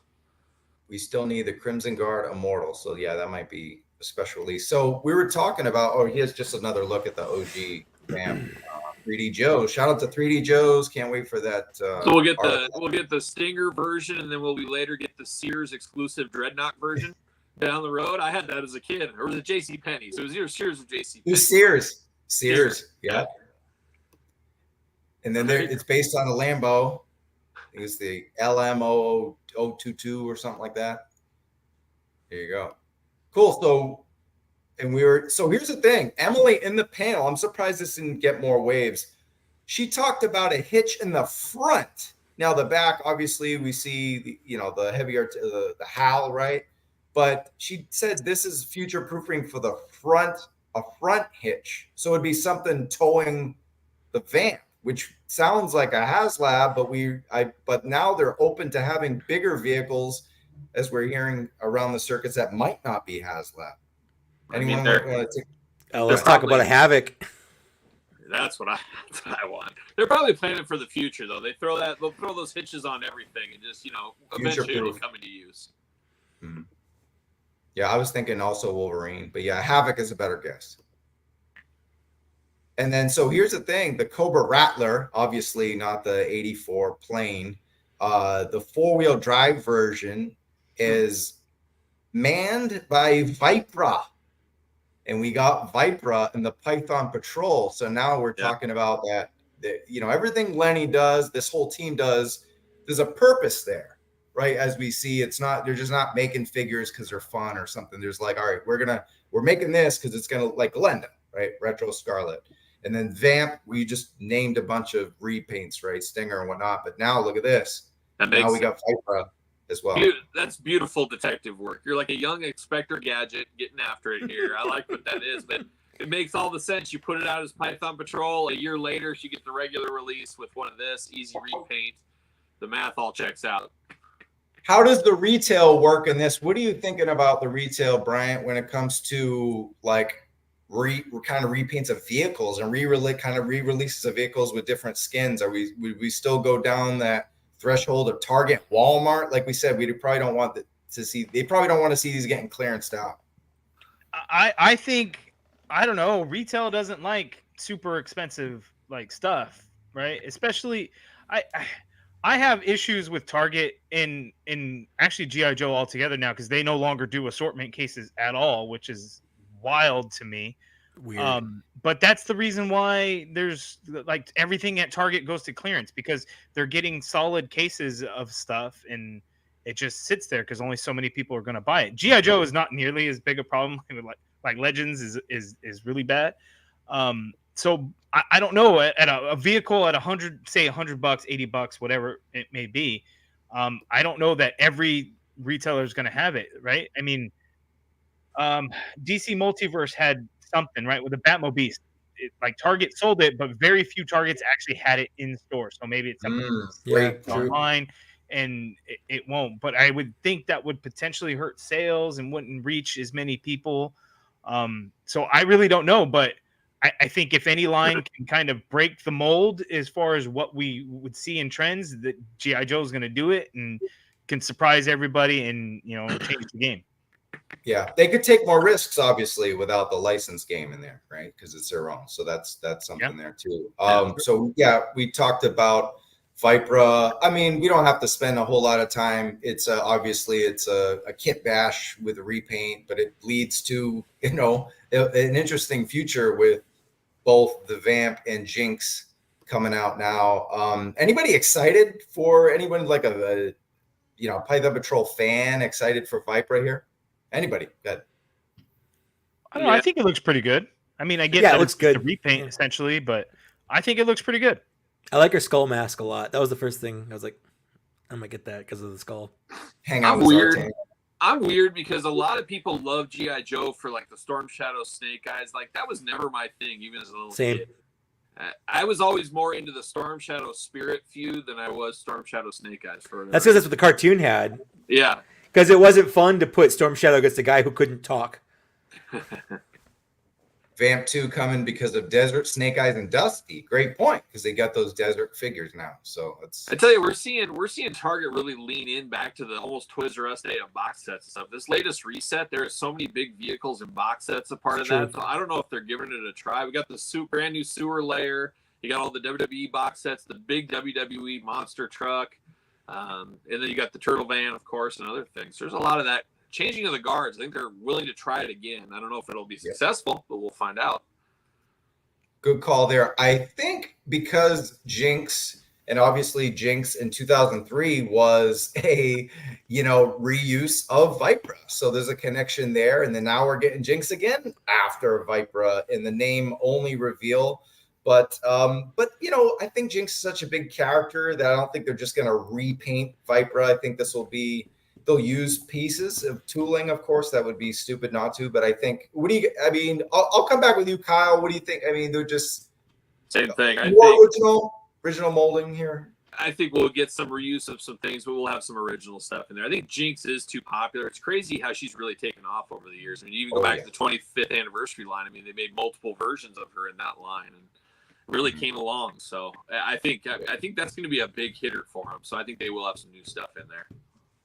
We still need the Crimson Guard Immortal. So yeah, that might be a special release. So we were talking about. Oh, here's just another look at the OG Vamp. 3D Joe. Shout out to 3D Joe's. Can't wait for that. So we'll get the Stinger version, and then we'll later get the Sears exclusive Dreadnok version down the road. I had that as a kid, or was it J.C. Penney's? So it was either Sears or J.C. It was Sears. Yeah. And then it's based on a Lambo. I think it's the LM022 or something like that. There you go. Cool. So here's the thing. Emily in the panel, I'm surprised this didn't get more waves. She talked about a hitch in the front. Now the back, obviously, we see the heavier the HAL, right? But she said this is future proofing for the front, a front hitch. So it'd be something towing the Vamp, which sounds like a HasLab, but now they're open to having bigger vehicles, as we're hearing around the circuits that might not be HasLab. Anyone want to let's talk about a Havoc. That's what I want. They're probably planning for the future, though. They'll throw those hitches on everything, and just eventually it'll come into use. Mm-hmm. Yeah, I was thinking also Wolverine, but yeah, Havoc is a better guess. And then, so here's the thing: the Cobra Rattler, obviously not the '84 plane. The 4-wheel drive version is manned by Vipra. And we got Vipra in the Python Patrol. So now we're talking about that, everything Lenny does, this whole team does, there's a purpose there, right? As we see, they're just not making figures because they're fun or something. There's like, all right, we're making this because it's going to, like Glenda, right? Retro Scarlet. And then Vamp, we just named a bunch of repaints, right? Stinger and whatnot. But now look at this. Now we got Vipra as well. That's beautiful detective work. You're like a young Inspector Gadget getting after it here. I like what that is, but it makes all the sense. You put it out as Python Patrol. A year later, she gets the regular release with one of this, easy repaint. The math all checks out. How does the retail work in this? What are you thinking about the retail, Bryant, when it comes to like kind of repaints of vehicles and re-releases of vehicles with different skins? Would we still go down that threshold of Target, Walmart? Like we said, we probably don't want to see. They probably don't want to see these getting clearanced out. I think, I don't know. Retail doesn't like super expensive like stuff, right? Especially, I have issues with Target in actually GI Joe altogether now because they no longer do assortment cases at all, which is wild to me. Weird. But that's the reason why there's like everything at Target goes to clearance because they're getting solid cases of stuff and it just sits there because only so many people are going to buy it. GI Joe is not nearly as big a problem. Like Legends is really bad. So I don't know at a vehicle at $100, say $100, $80, whatever it may be. I don't know that every retailer is going to have it, right? I mean, DC Multiverse had something right with the Batmobile. Like Target sold it, but very few Targets actually had it in store. So maybe it's something Yeah, true. online, and it won't. But I would think that would potentially hurt sales and wouldn't reach as many people. So I really don't know, but I think if any line can kind of break the mold as far as what we would see in trends, that GI Joe is going to do it and can surprise everybody and change the game. Yeah, they could take more risks, obviously, without the license game in there, right? Because it's their own. So that's something there too. So yeah, we talked about Vipra. I mean, we don't have to spend a whole lot of time. It's obviously it's a kit bash with a repaint, but it leads to an interesting future with both the Vamp and Jinx coming out now. Anybody excited for anyone like a Python Patrol fan excited for Vipra here? Anybody? Good. I don't know. I think it looks pretty good. I mean, I get Yeah, that it looks it's good. a repaint essentially, but I think it looks pretty good. I like her skull mask a lot. That was the first thing I was like, I'm gonna get that because of the skull. Hang out I'm with weird. Zartan. I'm weird because a lot of people love GI Joe for like the Storm Shadow Snake Eyes. Like that was never my thing, even as a little kid. I was always more into the Storm Shadow Spirit feud than I was Storm Shadow Snake Eyes. That's because that's what the cartoon had. Yeah. Because it wasn't fun to put Storm Shadow against the guy who couldn't talk. Vamp 2 coming because of Desert, Snake Eyes, and Dusty. Great point, because they got those desert figures now. So it's. I tell you, we're seeing Target really lean in back to the almost Toys R Us day of box sets and stuff. This latest reset, there are so many big vehicles and box sets a part of that. So I don't know if they're giving it a try. We got the brand new sewer layer. You got all the WWE box sets, the big WWE monster truck, and then you got the turtle van, of course, and other things. There's a lot of that. Changing of the guards, I think they're willing to try it again. I don't know if it'll be successful, but we'll find out. Good call there. I think because Jinx, and obviously Jinx in 2003 was a reuse of Vipra, so there's a connection there. And then now we're getting Jinx again after Vipra in the name only reveal. But I think Jinx is such a big character that I don't think they're just going to repaint Vipra. I think this will be. They'll use pieces of tooling, of course. That would be stupid not to. But I think, I'll come back with you, Kyle. What do you think? I mean, they're just same thing. Original molding here. I think we'll get some reuse of some things, but we'll have some original stuff in there. I think Jinx is too popular. It's crazy how she's really taken off over the years. I mean, you even go back to the 25th anniversary line. I mean, they made multiple versions of her in that line and really came along. So I think that's going to be a big hitter for them. So I think they will have some new stuff in there.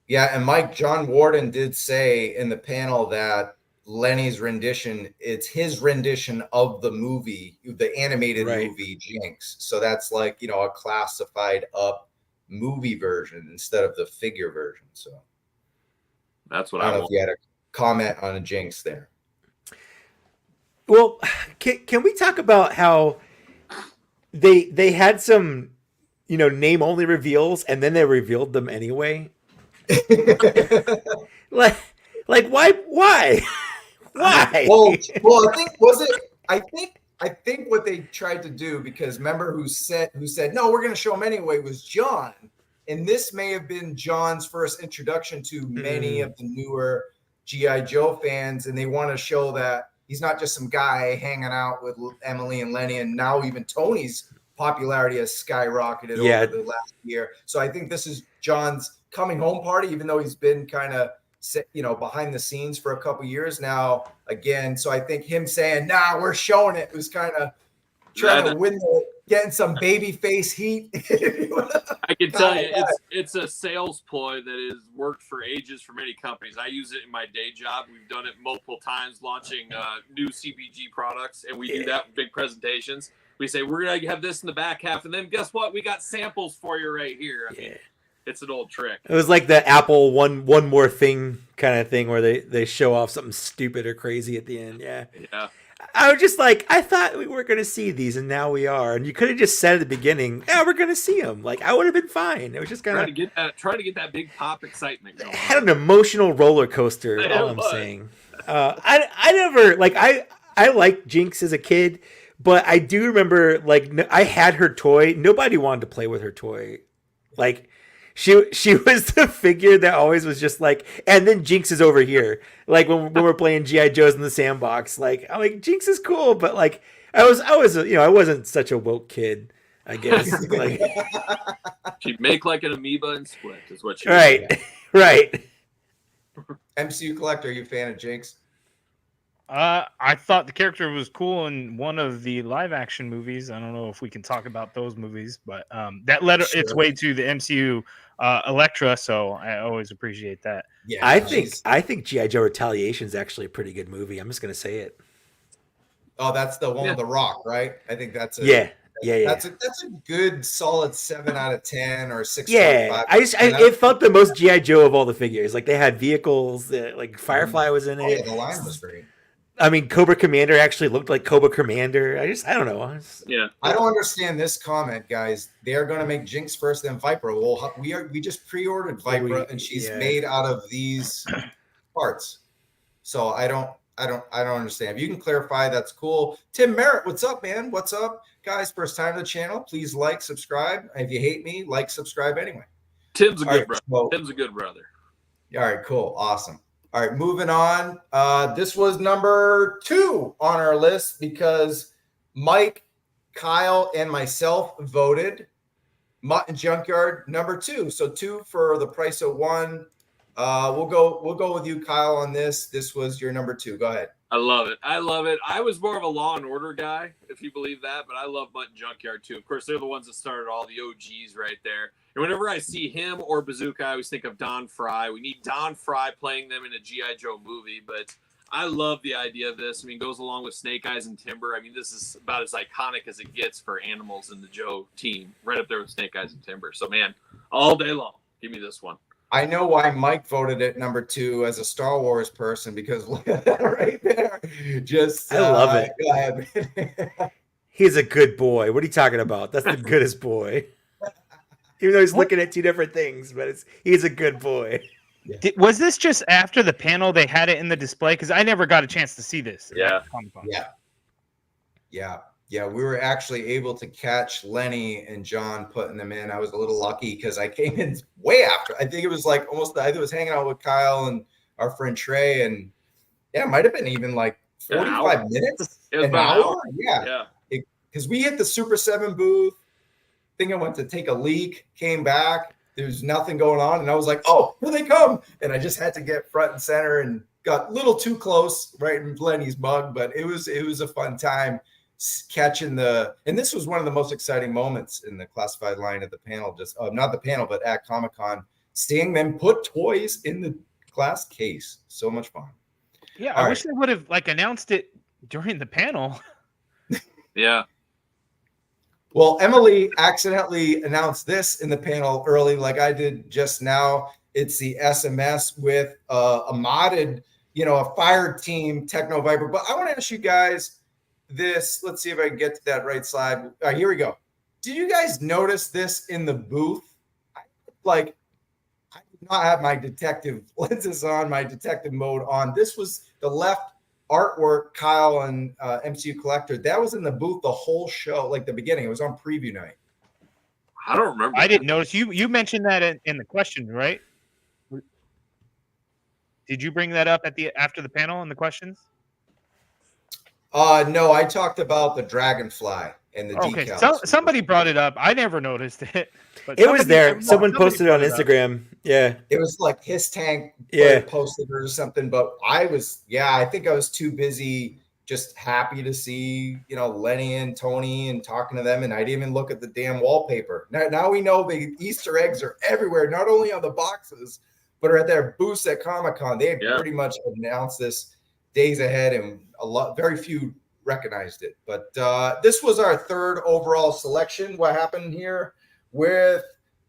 Yeah, and Mike, John Warden did say in the panel that Lenny's rendition, it's his rendition of the movie, the animated movie Jinx. So that's like, a classified up movie version instead of the figure version. So that's what I don't know if you had a comment on a Jinx there. Well, can we talk about how they had some, name only reveals and then they revealed them anyway? like why why well I think what they tried to do, because remember who said no, we're going to show him anyway, was John, and this may have been John's first introduction to many of the newer GI Joe fans, and they want to show that he's not just some guy hanging out with Emily and Lenny, and now even Tony's popularity has skyrocketed over the last year. So I think this is John's coming home party, even though he's been kind of behind the scenes for a couple years now again. So I think him saying, nah, we're showing it, was kind of trying to win getting some baby face heat. I can tell you it's a sales ploy that has worked for ages for many companies. I use it in my day job. We've done it multiple times launching new CPG products, and we do that with big presentations. We say we're gonna have this in the back half, and then guess what? We got samples for you right here. I mean, it's an old trick. It was like the Apple one more thing kind of thing where they show off something stupid or crazy at the end. Yeah. I was just like, I thought we weren't going to see these, and now we are. And you could have just said at the beginning, yeah, we're going to see them. Like, I would have been fine. It was just kind of trying to get that big pop excitement going. It had an emotional roller coaster. All I'm saying. I never like I liked Jinx as a kid, but I do remember like I had her toy. Nobody wanted to play with her toy. Like she was the figure that always was just like, and then Jinx is over here. Like when we're playing G.I. Joes in the sandbox, like I'm like Jinx is cool, but like I was I wasn't such a woke kid, I guess. Like she'd make like an amoeba and split is what she right. MCU Collector, are you a fan of Jinx? I thought the character was cool in one of the live action movies. I don't know if we can talk about those movies, but that led its way to the MCU Electra, so I always appreciate that. Yeah, I think G.I. Joe Retaliation is actually a pretty good movie. I'm just gonna say it. Oh, that's the one with the Rock, right? I think that's That's a good solid 7 out of 10 or 6. Yeah, it felt the most G.I. Joe of all the figures. Like they had vehicles, like Firefly was in it. Yeah, the line was great. I mean, Cobra Commander actually looked like Cobra Commander. I don't know. I don't understand this comment, guys. They are going to make Jinx first, then Viper. Well, we just pre-ordered Viper, and she's made out of these parts. So I don't understand. If you can clarify, that's cool. Tim Merritt, what's up, man? What's up, guys? First time to the channel. Please like, subscribe. If you hate me, like, subscribe anyway. Tim's a good brother. Tim's a good brother. All right, cool, awesome. All right, moving on. This was number 2 on our list because Mike, Kyle, and myself voted Mutt Junkyard number 2. So 2 for the price of 1. We'll go with you, Kyle, on this. This was your number 2. Go ahead. I love it. I was more of a Law and Order guy, if you believe that, but I love Mutt Junkyard too. Of course, they're the ones that started all the OGs right there. And whenever I see him or Bazooka, I always think of Don Fry. We need Don Fry playing them in a G.I. Joe movie, but I love the idea of this. I mean, it goes along with Snake Eyes and Timber. I mean, this is about as iconic as it gets for animals in the Joe team, right up there with Snake Eyes and Timber. So, man, all day long, give me this one. I know why Mike voted it number 2 as a Star Wars person, because look at that right there. I love it. Go ahead. He's a good boy. What are you talking about? That's the goodest boy. Even though he's looking at 2 different things, but he's a good boy. Yeah. Was this just after the panel they had it in the display? Because I never got a chance to see this. Yeah, we were actually able to catch Lenny and John putting them in. I was a little lucky because I came in way after. I think it was like almost, I was hanging out with Kyle and our friend Trey, and it might have been even like 45 minutes. It was about an hour. Yeah. Because we hit the Super 7 booth. I think I went to take a leak, came back. There was nothing going on. And I was like, oh, here they come. And I just had to get front and center and got a little too close right in Lenny's mug. But it was a fun time catching and this was one of the most exciting moments in the classified line at the panel, just not the panel, but at Comic-Con, seeing them put toys in the glass case. So much fun. Yeah, I wish they would have announced it during the panel. Yeah. Well, Emily accidentally announced this in the panel early, like I did just now. It's the SMS with a modded, a fire team Techno Viper. But I want to ask you guys this. Let's see if I can get to that right slide. All right, here we go. Did you guys notice this in the booth? I did not have my detective lenses on, my detective mode on. This was the left artwork, Kyle and MCU Collector. That was in the booth the whole show, like the beginning. It was on preview night. I don't remember. I didn't notice. You mentioned that in the question, right? Did you bring that up after the panel in the questions? No, I talked about the Dragonfly and the decals. So somebody brought it up. I never noticed it. But it was there. Someone posted it on Instagram. Yeah. It was like his tank posted or something. But I think I was too busy just happy to see, Lenny and Tony and talking to them. And I didn't even look at the damn wallpaper. Now we know the Easter eggs are everywhere, not only on the boxes, but are at their booths at Comic-Con. They pretty much announced this days ahead, and very few recognized it. But this was our third overall selection. What happened here with,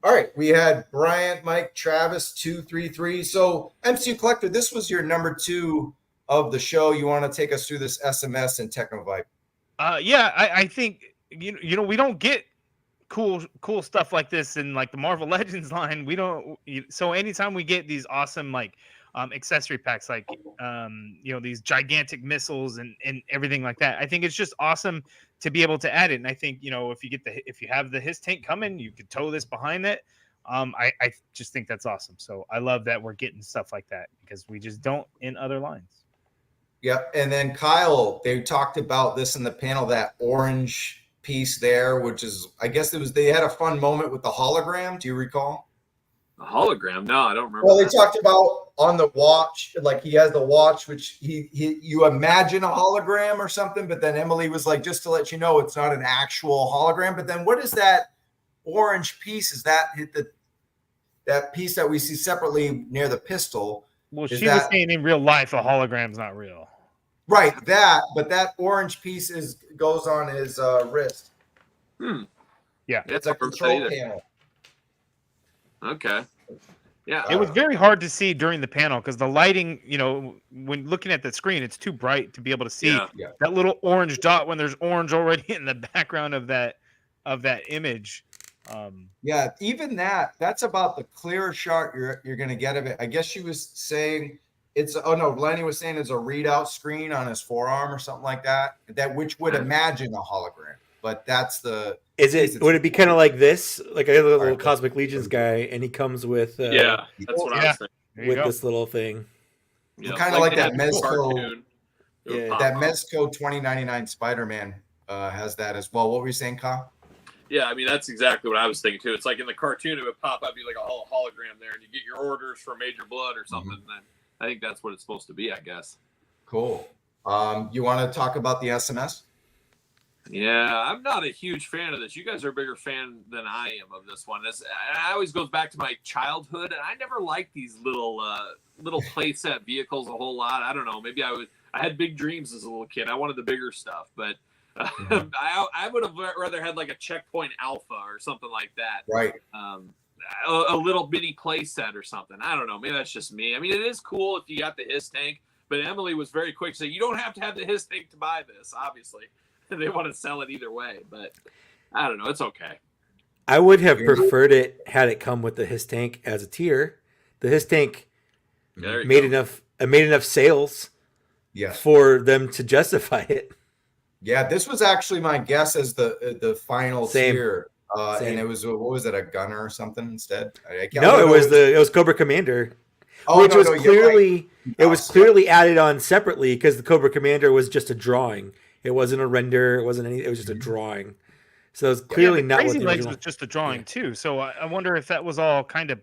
all right, we had Bryant, Mike, Travis, 233. So MCU Collector, this was your number 2 of the show. You want to take us through this SMS and Techno Viper? Yeah, I think you know we don't get cool stuff like this in like the Marvel Legends line. We don't. So anytime we get these awesome like accessory packs, like these gigantic missiles and everything like that, I think it's just awesome to be able to add it. And I think if you have the his tank coming, you could tow this behind it. I just think that's awesome. So I love that we're getting stuff like that because we just don't in other lines. Yeah, and then Kyle, they talked about this in the panel, that orange piece there, which is, I guess they had a fun moment with the hologram. Do you recall? A hologram? No, I don't remember. Well, they talked about on the watch, like he has the watch, which you imagine a hologram or something, but then Emily was like, just to let you know, it's not an actual hologram. But then what is that orange piece? Is that that piece that we see separately near the pistol? Well, she was saying in real life, a hologram's not real. Right, but that orange piece goes on his wrist. Yeah, It's a control panel. Okay. Yeah. It was very hard to see during the panel because the lighting, when looking at the screen, it's too bright to be able to see that little orange dot when there's orange already in the background of that image. Yeah, even that's about the clearest shot you're going to get of it. I guess she was saying Lenny was saying it's a readout screen on his forearm or something like that, which would imagine a hologram. But that's would it be kind of like this, like a little Cosmic Legions guy, and he comes with that's what I was thinking. With this little thing, kind of like that Mezco. Yeah, that Mezco 2099 Spider-Man has that as well. What were you saying, Kyle? Yeah, I mean that's exactly what I was thinking too. It's like in the cartoon, it would pop up, be like a whole hologram there, and you get your orders for Major Blood or something. Mm-hmm. And I think that's what it's supposed to be, I guess. Cool. You want to talk about the SMS? Yeah, I'm not a huge fan of this. You guys are a bigger fan than I am of this one. It always goes back to my childhood, and I never liked these little playset vehicles a whole lot. I don't know. Maybe I had big dreams as a little kid. I wanted the bigger stuff, but I would have rather had like a Checkpoint Alpha or something like that. Right. A little mini playset or something. I don't know. Maybe that's just me. I mean, it is cool if you got the his tank, but Emily was very quick to say, you don't have to have the his tank to buy this, obviously. They want to sell it either way, but I don't know. It's okay. I would have preferred it had it come with the his tank as a tier. The his tank made enough sales for them to justify it. Yeah, this was actually my guess as the final tier. And it was, what was it, a gunner or something instead? It was Cobra Commander. It was clearly added on separately because the Cobra Commander was just a drawing. It wasn't a render. It wasn't anything. It was just a drawing. So it was clearly not what the Crazy Legs was just a drawing too. So I wonder if that was all kind of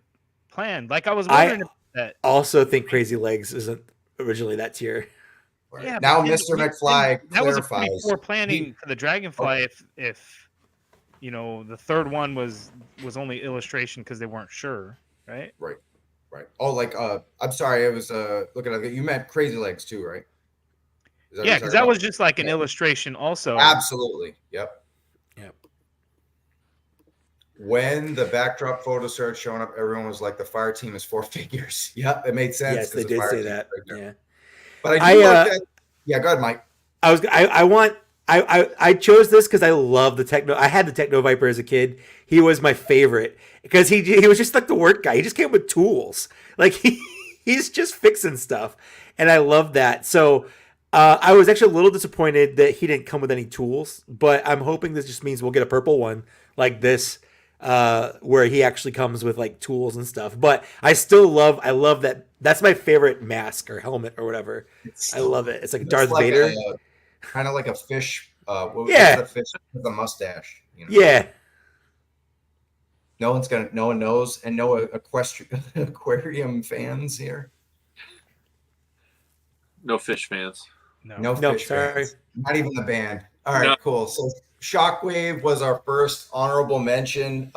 planned. Like I was wondering if that. Also think Crazy Legs isn't originally that tier. Right. Yeah, now Mr. McFly that was a pretty poor planning for the Dragonfly. If the third one was only illustration because they weren't sure, right? Right. Oh, like I'm sorry, I was looking at it. You meant Crazy Legs too, right? Yeah, because that was just like an illustration also. Absolutely. Yep. When the backdrop photo started showing up, everyone was like, the fire team is 4 figures. Yep, it made sense. Yes, they did say that. Yeah. But I do like that. Yeah, go ahead, Mike. I chose this because I love the Techno. I had the Techno Viper as a kid. He was my favorite because he was just like the work guy. He just came with tools. Like he's just fixing stuff. And I love that. So I was actually a little disappointed that he didn't come with any tools, but I'm hoping this just means we'll get a purple one like this, where he actually comes with like tools and stuff. But I love that. That's my favorite mask or helmet or whatever. I love it. It's like Darth Vader. Kind of like a fish. A fish with a mustache. Yeah. No one knows, and no aquarium fans here. No fish fans. No fish fans. Not even the band. All right, cool. So Shockwave was our first honorable mention.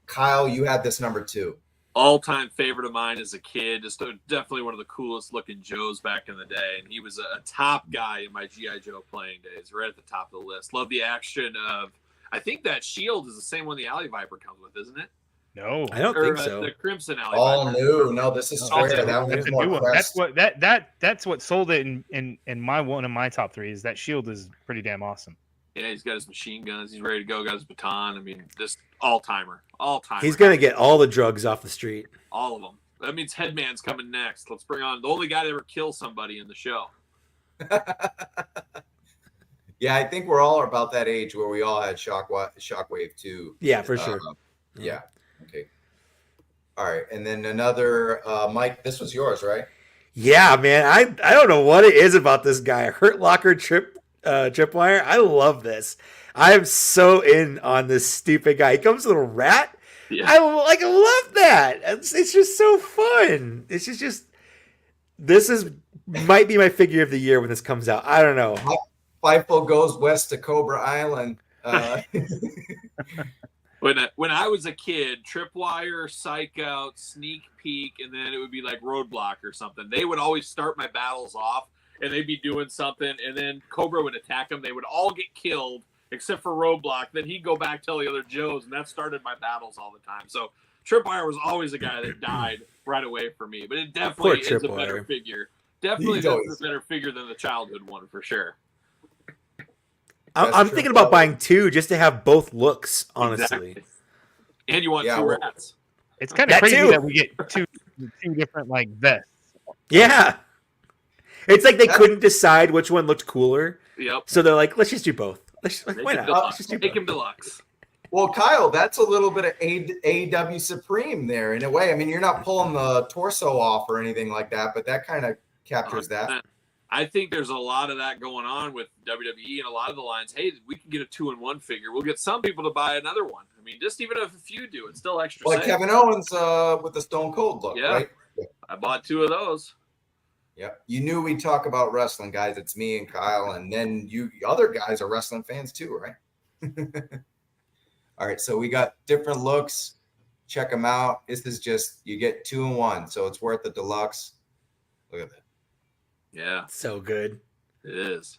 Kyle, you had this number 2. all-time favorite of mine as a kid. Just definitely one of the coolest looking Joes back in the day, and he was a top guy in my GI Joe playing days, right at the top of the list. Love the action of. I think that shield is the same one the Alley Viper comes with, isn't it? No, I don't think so. The Crimson Alley All Viper. new. No, this is square. that's That one's a more new one. crest. That's what sold it in my one of my top three. Is that shield is pretty damn awesome. Yeah, he's got his machine guns. He's ready to go. Got his baton. I mean, just all-timer. All-timer. He's gonna get all the drugs off the street. all of them. That means Headman's coming next. Let's bring on the only guy that ever kills somebody in the show. Yeah, I think we're all about that age where we all had Shockwave too. Yeah, for sure. Yeah. Okay. All right, and then another Mike. This was yours, right? Yeah, man. I don't know what it is about this guy. Hurt Locker Tripwire. I love this. I'm so in on this stupid guy. He comes with a rat. Yeah. I love that. It's just so fun. It's just this might be my figure of the year when this comes out. I don't know. FIFO goes west to Cobra Island. When I was a kid, Tripwire, Psych Out, Sneak Peek, and then it would be like Roadblock or something. They would always start my battles off, and they'd be doing something, and then Cobra would attack them. They would all get killed except for Roadblock. Then he'd go back tell the other Joes, and that started my battles all the time. So Tripwire was always a guy that died right away for me, but it definitely is a better figure. Definitely is a better figure than the childhood one for sure. I'm thinking about buying two just to have both looks, honestly. Exactly. And you want two rats. It's kind of crazy that we get two different like vests. Yeah. It's like they couldn't decide which one looked cooler. Yep. So they're like, let's just do both. Why not? Let's just make him deluxe. Well, Kyle, that's a little bit of AEW Supreme there in a way. I mean, you're not pulling the torso off or anything like that, but that kind of captures that. I think there's a lot of that going on with WWE and a lot of the lines. Hey, we can get a 2-in-1 figure. We'll get some people to buy another one. I mean, just even if a few do, it's still extra. Like Kevin Owens with the Stone Cold look, right? I bought 2 of those. Yeah, you knew we'd talk about wrestling, guys. It's me and Kyle, and then you other guys are wrestling fans too, right? All right, so we got different looks. Check them out. This is just you get 2-in-1, so it's worth the deluxe. Look at that. Yeah, so good. It is.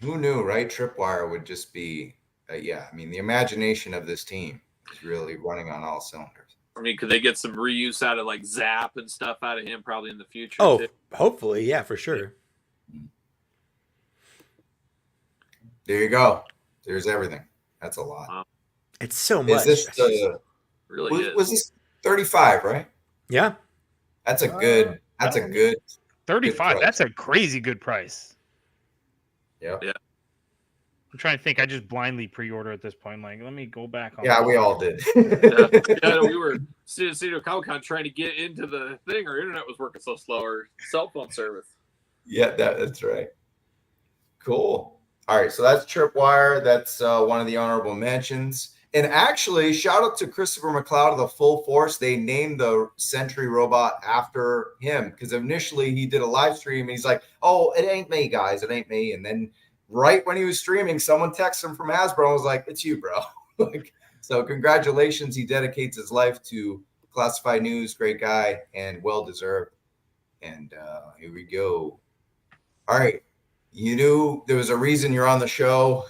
Who knew, right? Tripwire would just be, I mean, the imagination of this team is really running on all cylinders. I mean, could they get some reuse out of like Zap and stuff out of him probably in the future? Oh, too? hopefully. Yeah, for sure. There you go. There's everything. That's a lot. Wow. It's so much. Is this Really was this 35, right? Yeah. That's a good. That's a good 35. good That's a crazy good price. Yeah. I'm trying to think. I just blindly pre-order at this point. Like, let me go back on. Yeah, we all did. We were San Diego Comic-Con trying to get into the thing. Our internet was working so slow. Our cell phone service. Yeah, that's right. Cool. All right, so that's Tripwire. That's one of the honorable mentions. And actually, shout out to Christopher McLeod of the Full Force. They named the Sentry robot after him because initially he did a live stream. And he's like, "Oh, it ain't me, guys. It ain't me." And then right when he was streaming, someone texted him from Hasbro and was like, "It's you, bro." So congratulations. He dedicates his life to classified news. Great guy and well-deserved. And here we go. All right. You knew there was a reason you're on the show.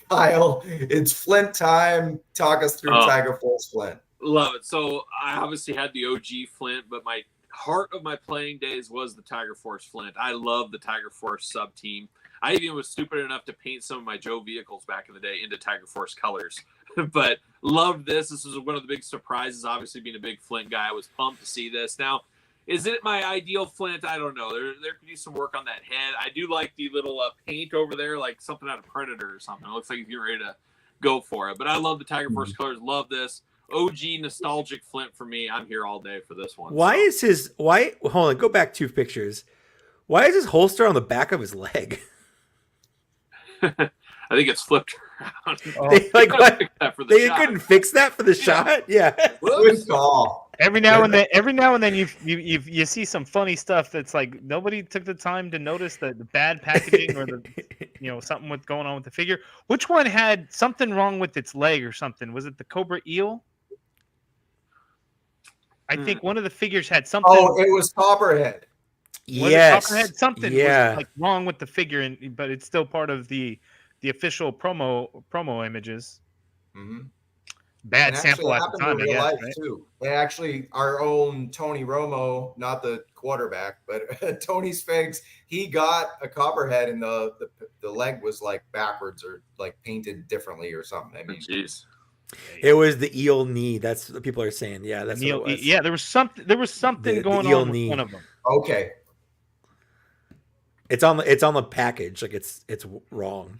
Kyle, it's Flint time. Talk us through Tiger Force Flint. Love it. So I obviously had the OG Flint, but my heart of my playing days was the Tiger Force Flint. I love the Tiger Force sub team. I even was stupid enough to paint some of my Joe vehicles back in the day into Tiger Force colors, but loved this. This was one of the big surprises. Obviously, being a big Flint guy, I was pumped to see this. Now, is it my ideal Flint? I don't know. There could be some work on that head. I do like the little paint over there, like something out of Predator or something. It looks like you're ready to go for it. But I love the Tiger Force colors. Love this. OG nostalgic Flint for me. I'm here all day for this one. Hold on, go back 2 pictures. Why is his holster on the back of his leg? I think it's flipped around. They couldn't fix that for the shot? Yeah. Good call. Every now and then you see some funny stuff that's like nobody took the time to notice the bad packaging or the something with going on with the figure. Which one had something wrong with its leg or something? Was it the Cobra Eel? I think one of the figures had something. Oh, it was Copperhead. Yes. Copperhead? Something Yeah. was wrong with the figure, but it's still part of the official promo images. Mm-hmm. Bad And actually, sample it at the happened time, in I real guess. life Right? too. They actually, our own Tony Romo, not the quarterback, but Tony Spinks, he got a Copperhead, and the leg was like backwards or like painted differently or something. I mean, Jeez. It was the eel knee. That's what people are saying. Yeah, that's what it was. Yeah, there was something. There was something The going eel on with knee. one of them. okay. It's on the package. Like it's wrong.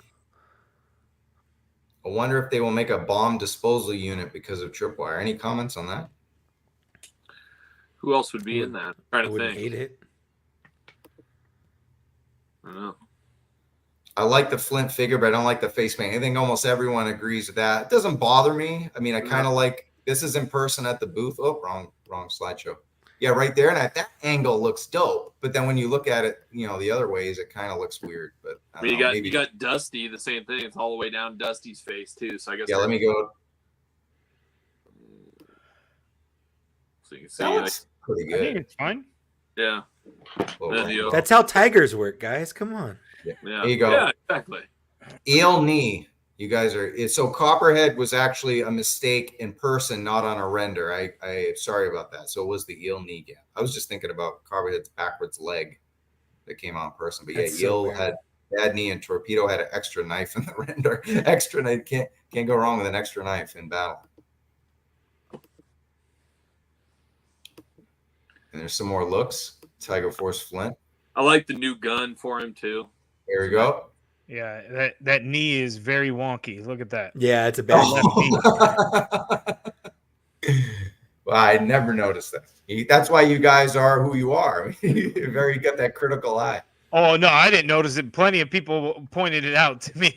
I wonder if they will make a bomb disposal unit because of Tripwire. Any comments on that? Who else would be in that? I Trying to wouldn't think. hate it. I don't know. I like the Flint figure, but I don't like the face paint. I think almost everyone agrees with that. It doesn't bother me. I mean, I kind of like this is in person at the booth. Oh, wrong slideshow. Yeah, right there. And that angle looks dope. But then when you look at it, the other ways, it kind of looks weird. But I don't know, You got Dusty, the same thing. It's all the way down Dusty's face too. So I guess let me go. So you can see That like, looks pretty I think good. it's fine. yeah. Then you- That's how tigers work, guys. Come on. Yeah. There you go. Yeah, exactly. Eel knee. You guys are so Copperhead was actually a mistake in person, not on a render. I sorry about that. So it was the eel knee gap. I was just thinking about Copperhead's backwards leg that came out in person. But yeah, That's so eel weird. had bad knee and Torpedo had an extra knife in the render. Extra knife can't go wrong with an extra knife in battle. And there's some more looks. Tiger Force Flint. I like the new gun for him too. There we go. Yeah, that knee is very wonky. Look at that. Yeah, it's a bad. Well, I never noticed that. That's why you guys are who you are. You got that critical eye. Oh no, I didn't notice it. Plenty of people pointed it out to me.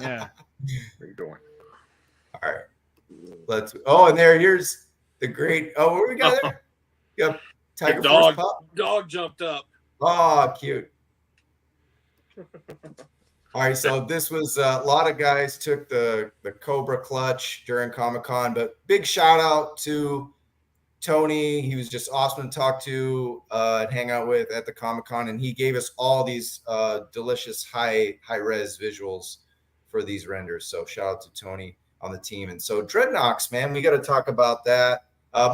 Yeah. Where you going? All right. And here's the great. Oh, what do we got there? Yep. Tiger The Force pup. Dog jumped up. Oh, cute. All right, so this was a lot of guys took the Cobra clutch during Comic-Con, but big shout out to Tony. He was just awesome to talk to and hang out with at the Comic-Con, and he gave us all these delicious high res visuals for these renders. So shout out to Tony on the team. And so Dreadnoks, man, we got to talk about that.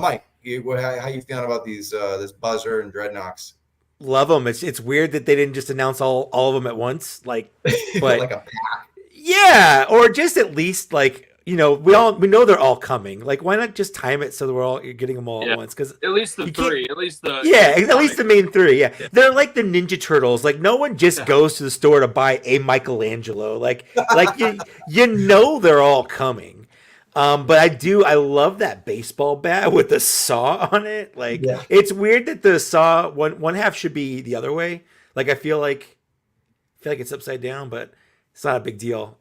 Mike, how you feeling about these this Buzzer and Dreadnoks? Love them. It's weird that they didn't just announce all of them at once. But like a pack. Yeah, or just at least we know they're all coming. Like, why not just time it so that we're all getting them all at once? Because at least the three, at least the at least the main three. Yeah, they're like the Ninja Turtles. Like, no one just goes to the store to buy a Michelangelo. Like they're all coming. But I love that baseball bat with the saw on it. Like, it's weird that the saw one half should be the other way. Like, I feel like it's upside down, but it's not a big deal.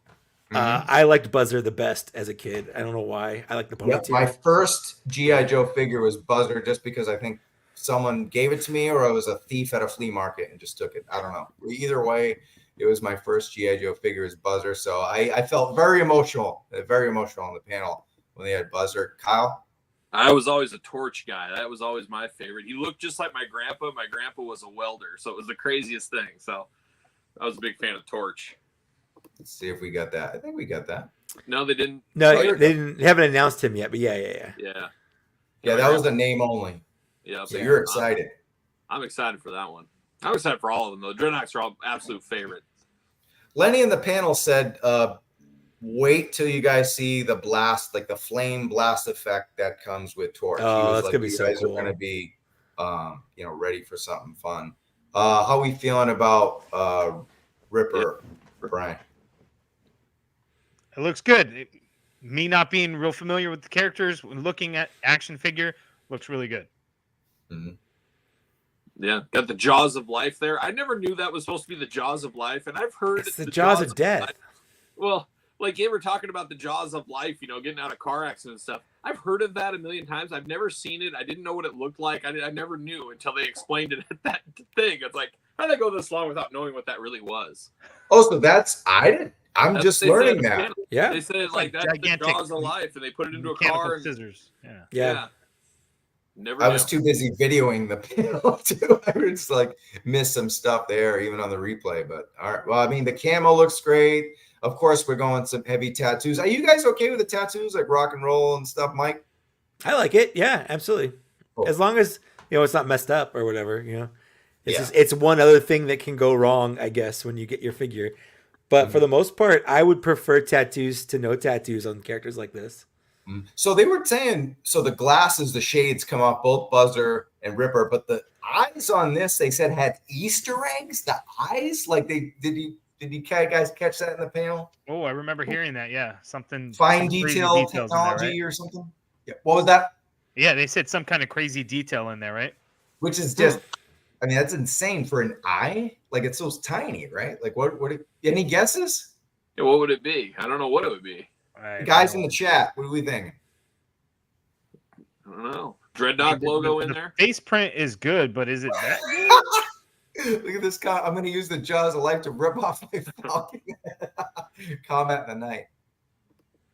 I liked Buzzer the best as a kid. I don't know why. I like the ponytail. My first G.I. Joe figure was Buzzer just because I think someone gave it to me or I was a thief at a flea market and just took it. I don't know. Either way, it was my first G.I. Joe figure as Buzzer. So I felt very emotional on the panel when they had Buzzer. Kyle? I was always a Torch guy. That was always my favorite. He looked just like my grandpa. My grandpa was a welder, so it was the craziest thing. So I was a big fan of Torch. Let's see if we got that. I think we got that. No, they didn't. No, they haven't announced him yet, but yeah. Yeah, that was the name only. Yeah. So you're excited. I'm excited for that one. I'm excited for all of them, though. Dreadnoks are all absolute favorites. Lenny in the panel said, wait till you guys see the blast, like the flame blast effect that comes with Torch. Oh, that's going to be so cool. You guys are going to be, ready for something fun. How are we feeling about Ripper, Brian? It looks good. Me not being real familiar with the characters, when looking at action figure, looks really good. Mm-hmm. Yeah, got the Jaws of Life there. I never knew that was supposed to be the Jaws of Life, and I've heard it's the Jaws of Death. Life. Well, like you were talking about the Jaws of Life, getting out of car accidents and stuff. I've heard of that a million times. I've never seen it. I didn't know what it looked like. I never knew until they explained it at that thing. It's like, How did I go this long without knowing what that really was? Oh, so I'm That's just what they said learning at the that. panel. Yeah. They said It's like like that's the gigantic jaws of life, and they put it into a mechanical car. And, scissors. Yeah. Yeah. Never. I was too busy videoing the panel too. I just like missed some stuff there, even on the replay. But all right. Well, I mean, the camo looks great. Of course, we're going some heavy tattoos. Are you guys okay with the tattoos, like rock and roll and stuff, Mike? I like it. Yeah, absolutely. Cool. As long as it's not messed up or whatever. It's Yeah. just, it's one other thing that can go wrong, I guess, when you get your figure. But for the most part, I would prefer tattoos to no tattoos on characters like this. So they were saying, so the glasses, the shades come off both Buzzer and Ripper, but the eyes on this, they said had Easter eggs. The eyes, like did you guys catch that in the panel? Oh, I remember hearing that. Yeah, Fine some crazy detail details in there, technology right? or something. Yeah. What was that? Yeah, they said some kind of crazy detail in there, right? Which is just, I mean, that's insane for an eye. Like it's so tiny, right? Like what? Any guesses? Yeah, what would it be? I don't know what it would be. Guys in the chat, what are we thinking? I don't know. Dreadnok logo in there. Face print is good, but is it that good? Look at this guy. I'm going to use the jaws of life to rip off my Falcon. Comment in the night.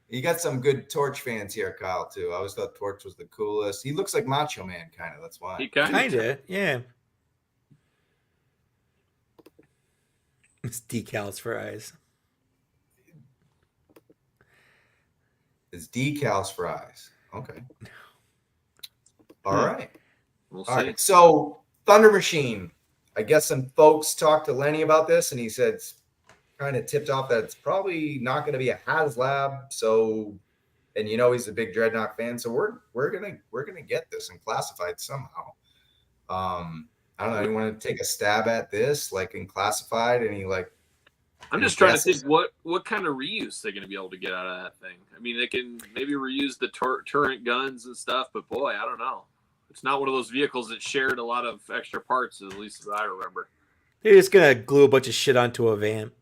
You got some good Torch fans here, Kyle, too. I always thought Torch was the coolest. He looks like Macho Man, kind of. That's why. He Kind of, yeah. It's decals for eyes. It's decals for eyes. Okay. All right. We'll see. All right. So Thunder Machine. I guess some folks talked to Lenny about this, and he said it's kind of tipped off that it's probably not going to be a HasLab. So, and he's a big Dreadnok fan, so we're gonna get this and classified somehow. I don't know. You want to take a stab at this, like in classified? I'm just trying to think what kind of reuse they're going to be able to get out of that thing. I mean, they can maybe reuse the turret guns and stuff, but boy, I don't know. It's not one of those vehicles that shared a lot of extra parts, at least as I remember. You're just gonna glue a bunch of shit onto a Vamp.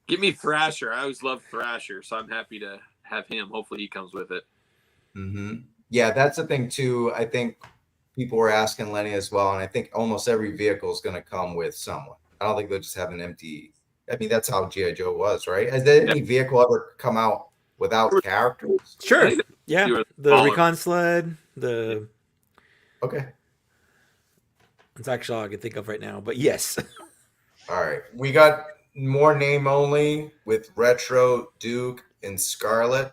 Give me Thrasher. I always loved Thrasher, so I'm happy to have him. Hopefully he comes with it. Mm-hmm. Yeah, that's the thing too. I think people were asking Lenny as well, and I think almost every vehicle is going to come with someone. I don't think they'll just have an empty. I mean, that's how G.I. Joe was, right? Has any vehicle ever come out without characters? Sure. Yeah. The All recon sled. The Okay. It's actually all I can think of right now, but yes. All right. We got more name only with Retro, Duke, and Scarlet.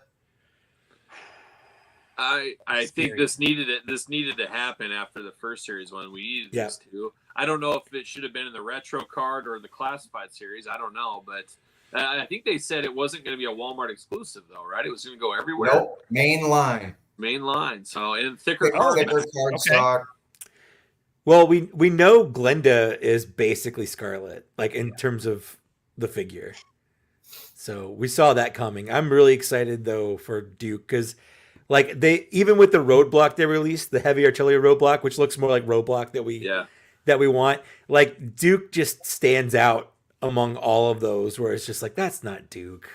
I think this needed to happen after the first series when we needed these two. I don't know if it should have been in the retro card or the classified series. I don't know, but I think they said it wasn't going to be a Walmart exclusive though, right? It was going to go everywhere. Nope. Main line. So in thicker card stock. Well, we know Glenda is basically Scarlet, like in terms of the figure. So we saw that coming. I'm really excited though for Duke because. Like they even with the roadblock they released, the heavy artillery roadblock, which looks more like roadblock that we want. Like Duke just stands out among all of those, where it's just like that's not Duke.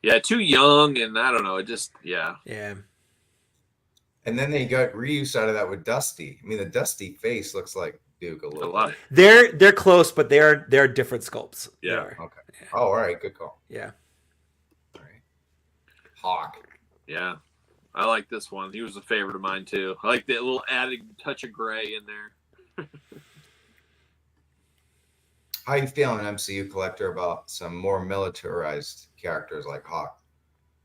Yeah, too young, and I don't know. It just yeah. And then they got reuse out of that with Dusty. I mean, the Dusty face looks like Duke a little. lot. They're close, but they're different sculpts. Yeah. Okay. Oh, all right. Good call. Yeah. All right. Hawk. Yeah, I like this one. He was a favorite of mine too. I like that little added touch of gray in there. How you feeling, MCU collector, about some more militarized characters like Hawk?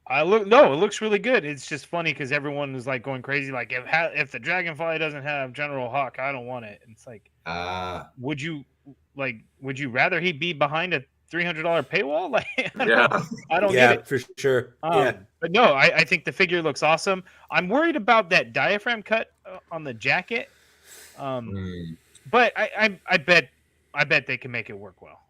It looks really good. It's just funny because everyone is like going crazy. Like if the Dragonfly doesn't have General Hawk, I don't want it. And it's like, would you rather he be behind a $300 paywall? Like, I don't get it for sure. But no, I think the figure looks awesome. I'm worried about that diaphragm cut on the jacket. But I bet they can make it work well.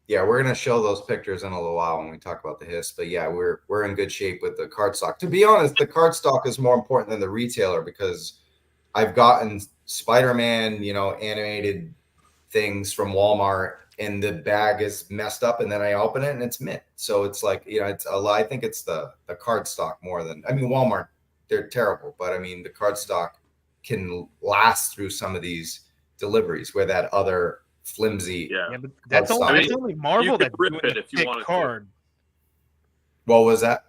Yeah, we're gonna show those pictures in a little while when we talk about the hiss. But yeah, we're in good shape with the card stock. To be honest, the card stock is more important than the retailer because I've gotten Spider-Man, animated things from Walmart, and the bag is messed up, and then I open it and it's mint. So it's like, it's a lot. I think it's the card stock more than, Walmart, they're terrible, but I mean the card stock can last through some of these deliveries where that other flimsy. Yeah. But that's Card only, stock. that's only Marvel You could that's rip doing it the if you thick wanted to. card. What was that?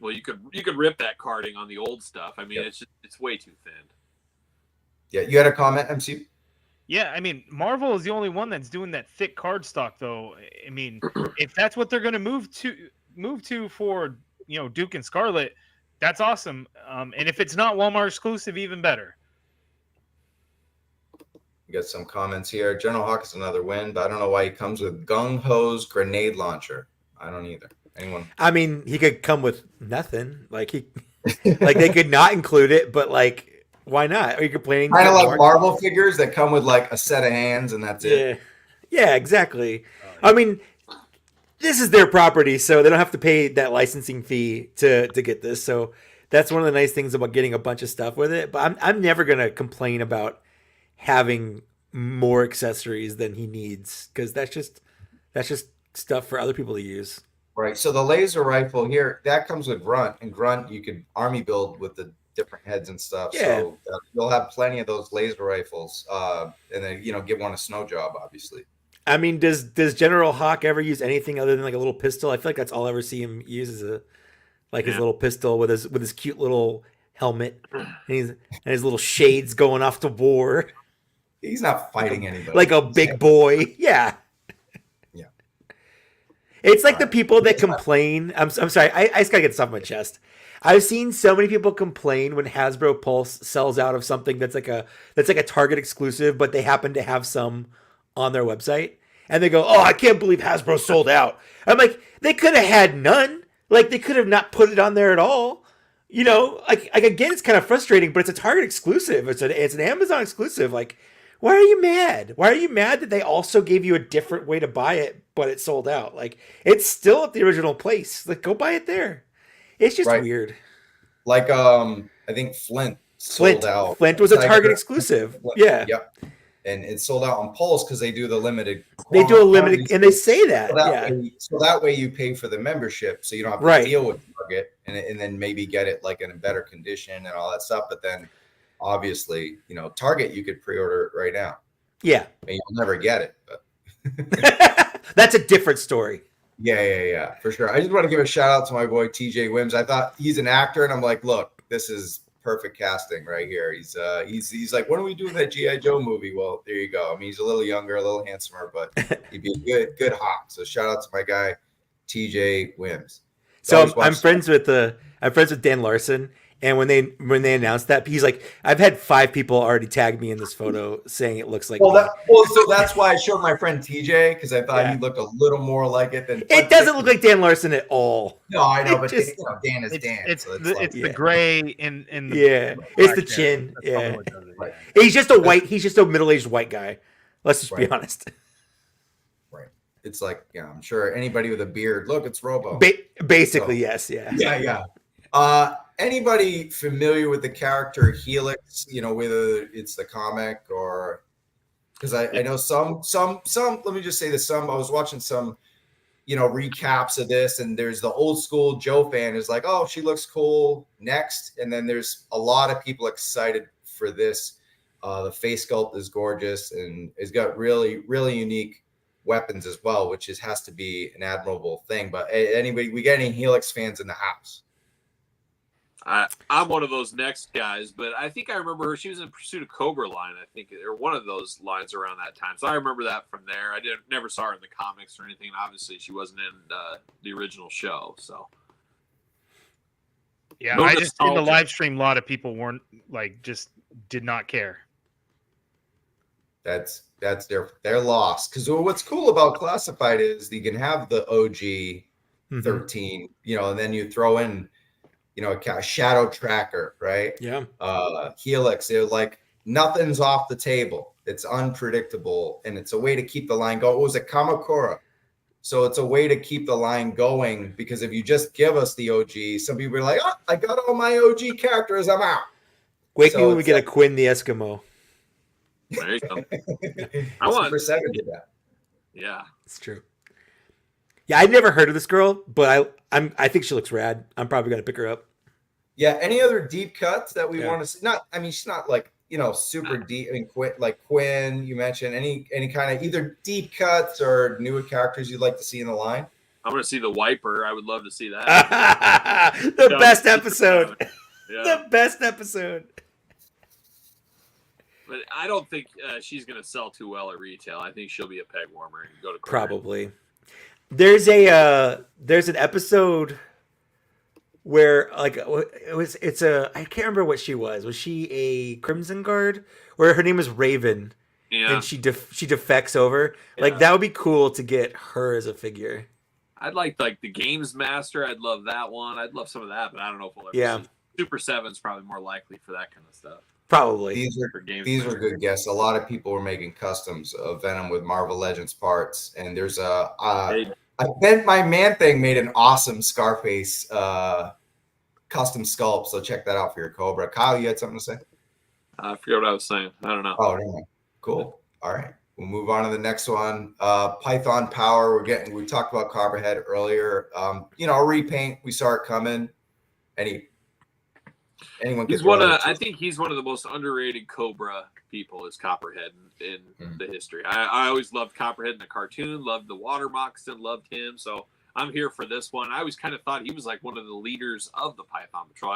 Well, you could rip that carding on the old stuff. I mean, Yep. it's way too thin. Yeah, you had a comment, MCU? Yeah, I mean, Marvel is the only one that's doing that thick card stock, though. I mean, if that's what they're going to move to for Duke and Scarlet, that's awesome. And if it's not Walmart exclusive, even better. We got some comments here. General Hawk is another win, but I don't know why he comes with Gung Ho's grenade launcher. I don't either. Anyone? I mean, he could come with nothing. Like they could not include it, but like, why not? Are you complaining? Kind of that like Marvel figures that come with like a set of hands and that's it. Yeah, exactly. I mean, this is their property, so they don't have to pay that licensing fee to get this. So that's one of the nice things about getting a bunch of stuff with it. But I'm never gonna complain about having more accessories than he needs, because that's just stuff for other people to use. Right. So the laser rifle here, that comes with Grunt, and Grunt you could army build with the different heads and stuff. Yeah. So you'll have plenty of those laser rifles, and then give one a snow job, obviously. I mean, does General Hawk ever use anything other than like a little pistol? I feel like that's all I ever see him use, is his little pistol with his cute little helmet and his little shades going off to war. He's not fighting anybody. Like a big boy. Yeah. Yeah. It's like the people that complain. I'm sorry. I just gotta get this off my chest. I've seen so many people complain when Hasbro Pulse sells out of something that's like a Target exclusive, but they happen to have some on their website, and they go, "Oh, I can't believe Hasbro sold out." I'm like, they could have had none. Like, they could have not put it on there at all. Like again, it's kind of frustrating, but it's a Target exclusive. It's an Amazon exclusive. Like, why are you mad? Why are you mad that they also gave you a different way to buy it, but it sold out? Like, it's still at the original place. Like, go buy it there. It's just weird. Like, I think Flint sold out. Flint was a Target exclusive. Yeah. Yep. And it sold out on Pulse because they do the limited. They do a limited, and they say that. So that way you pay for the membership, so you don't have to deal with Target, and then maybe get it like in a better condition and all that stuff. But then, obviously, Target, you could pre-order it right now. Yeah. And you'll never get it. But that's a different story. Yeah, for sure. I just want to give a shout out to my boy TJ Wims. I thought he's an actor, and I'm like, look, this is perfect casting right here. He's like, when are we doing that G.I. Joe movie? Well, there you go. I mean, he's a little younger, a little handsomer, but he'd be a good Hawk. So shout out to my guy TJ Wims. So I'm friends with Dan Larson. And when they announced that, he's like, I've had 5 people already tag me in this photo saying it looks like. So that's why I showed my friend TJ, because I thought he looked a little more like it than. It doesn't look like Dan Larson at all. No, I know, but Dan is Dan. It's the gray in the. Yeah, it's the chin. Yeah, right. He's just a middle-aged white guy. Let's just be honest. Right. It's like, I'm sure anybody with a beard. Look, it's Robo. Basically, yes. Yeah. Yeah. Anybody familiar with the character Helix? Whether it's the comic or, because I know some. Let me just say this: I was watching some, recaps of this, and there's the old school Joe fan is like, oh, she looks cool. Next, and then there's a lot of people excited for this. The face sculpt is gorgeous, and it's got really, really unique weapons as well, which has to be an admirable thing. But anyway, we got any Helix fans in the house? I'm one of those next guys, but I think I remember her. She was in Pursuit of Cobra line, I think, or one of those lines around that time. So I remember that from there. I never saw her in the comics or anything. And obviously, she wasn't in the original show. So yeah, I just in the live stream, a lot of people weren't just did not care. That's their loss. Because what's cool about Classified is you can have the OG 13, and then you throw in. A shadow tracker, right? Yeah. Helix, they're like, nothing's off the table. It's unpredictable, and it's a way to keep the line going. What was it, Kamakura? So it's a way to keep the line going, because if you just give us the OG, some people are like, oh, I got all my OG characters, I'm out. Wake me when we get a Quinn the Eskimo. There you go. I want percentage of that. Yeah. It's true. Yeah, I'd never heard of this girl, but I think she looks rad. I'm probably gonna pick her up. Yeah. Any other deep cuts that we Yeah. want to see? Not, I mean, she's not like, super deep. I mean, Quinn, you mentioned any kind of either deep cuts or newer characters you'd like to see in the line. I'm going to see the Wiper. I would love to see that. The best episode. Yeah. The best episode. But I don't think she's going to sell too well at retail. I think she'll be a peg warmer and go to clearance. Probably. There's an episode where like I can't remember what she was. Was she a Crimson Guard? Where her name is Raven, Yeah. and she defects over. Like Yeah. that would be cool to get her as a figure. I'd like the Games Master. I'd love that one. I'd love some of that, but I don't know if we'll ever Yeah. see. Super 7's probably more likely for that kind of stuff. Probably. These For Games were Master. good guesses. A lot of people were making customs of Venom with Marvel Legends parts, and there's Hey, I bet my man thing made an awesome Scarface custom sculpt. So check that out for your Cobra. Kyle, you had something to say? I forget what I was saying. I don't know. Oh, no. Cool. All right. We'll move on to the next one. Python Power. We talked about Copperhead earlier. A repaint. We saw it coming. Anyone He's I think he's one of the most underrated Cobra people is Copperhead in the history. I always loved Copperhead in the cartoon, loved the Water Moccasin, loved him. So I'm here for this one. I always kind of thought he was like one of the leaders of the Python Patrol.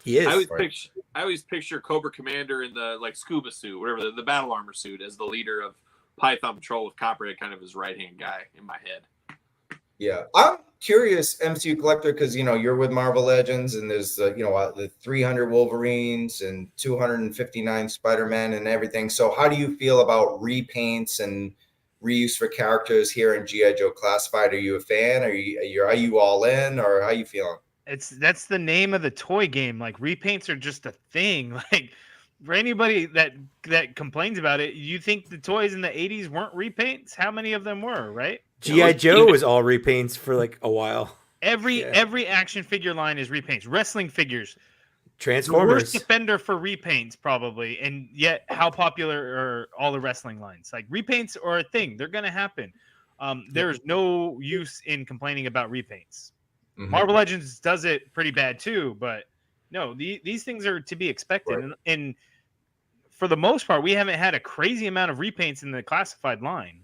He is. I always picture Cobra Commander in the like scuba suit, whatever the battle armor suit, as the leader of Python Patrol with Copperhead kind of his right hand guy in my head. Yeah, I'm curious, MCU Collector, because you're with Marvel Legends, and there's the 300 Wolverines and 259 Spider-Man and everything. So how do you feel about repaints and reuse for characters here in G.I. Joe Classified? Are you a fan? Are you all in, or how you feeling? That's the name of the toy game. Like repaints are just a thing. Like for anybody that complains about it, you think the toys in the 80s weren't repaints? How many of them were, right? G.I. Joe was all repaints for like a while. Every action figure line is repaints. Wrestling figures, Transformers. Worst defender for repaints probably, and yet how popular are all the wrestling lines? Like repaints are a thing. They're going to happen. There's no use in complaining about repaints. Mm-hmm. Marvel Legends does it pretty bad too, but no, these things are to be expected. Right. And for the most part, we haven't had a crazy amount of repaints in the classified line.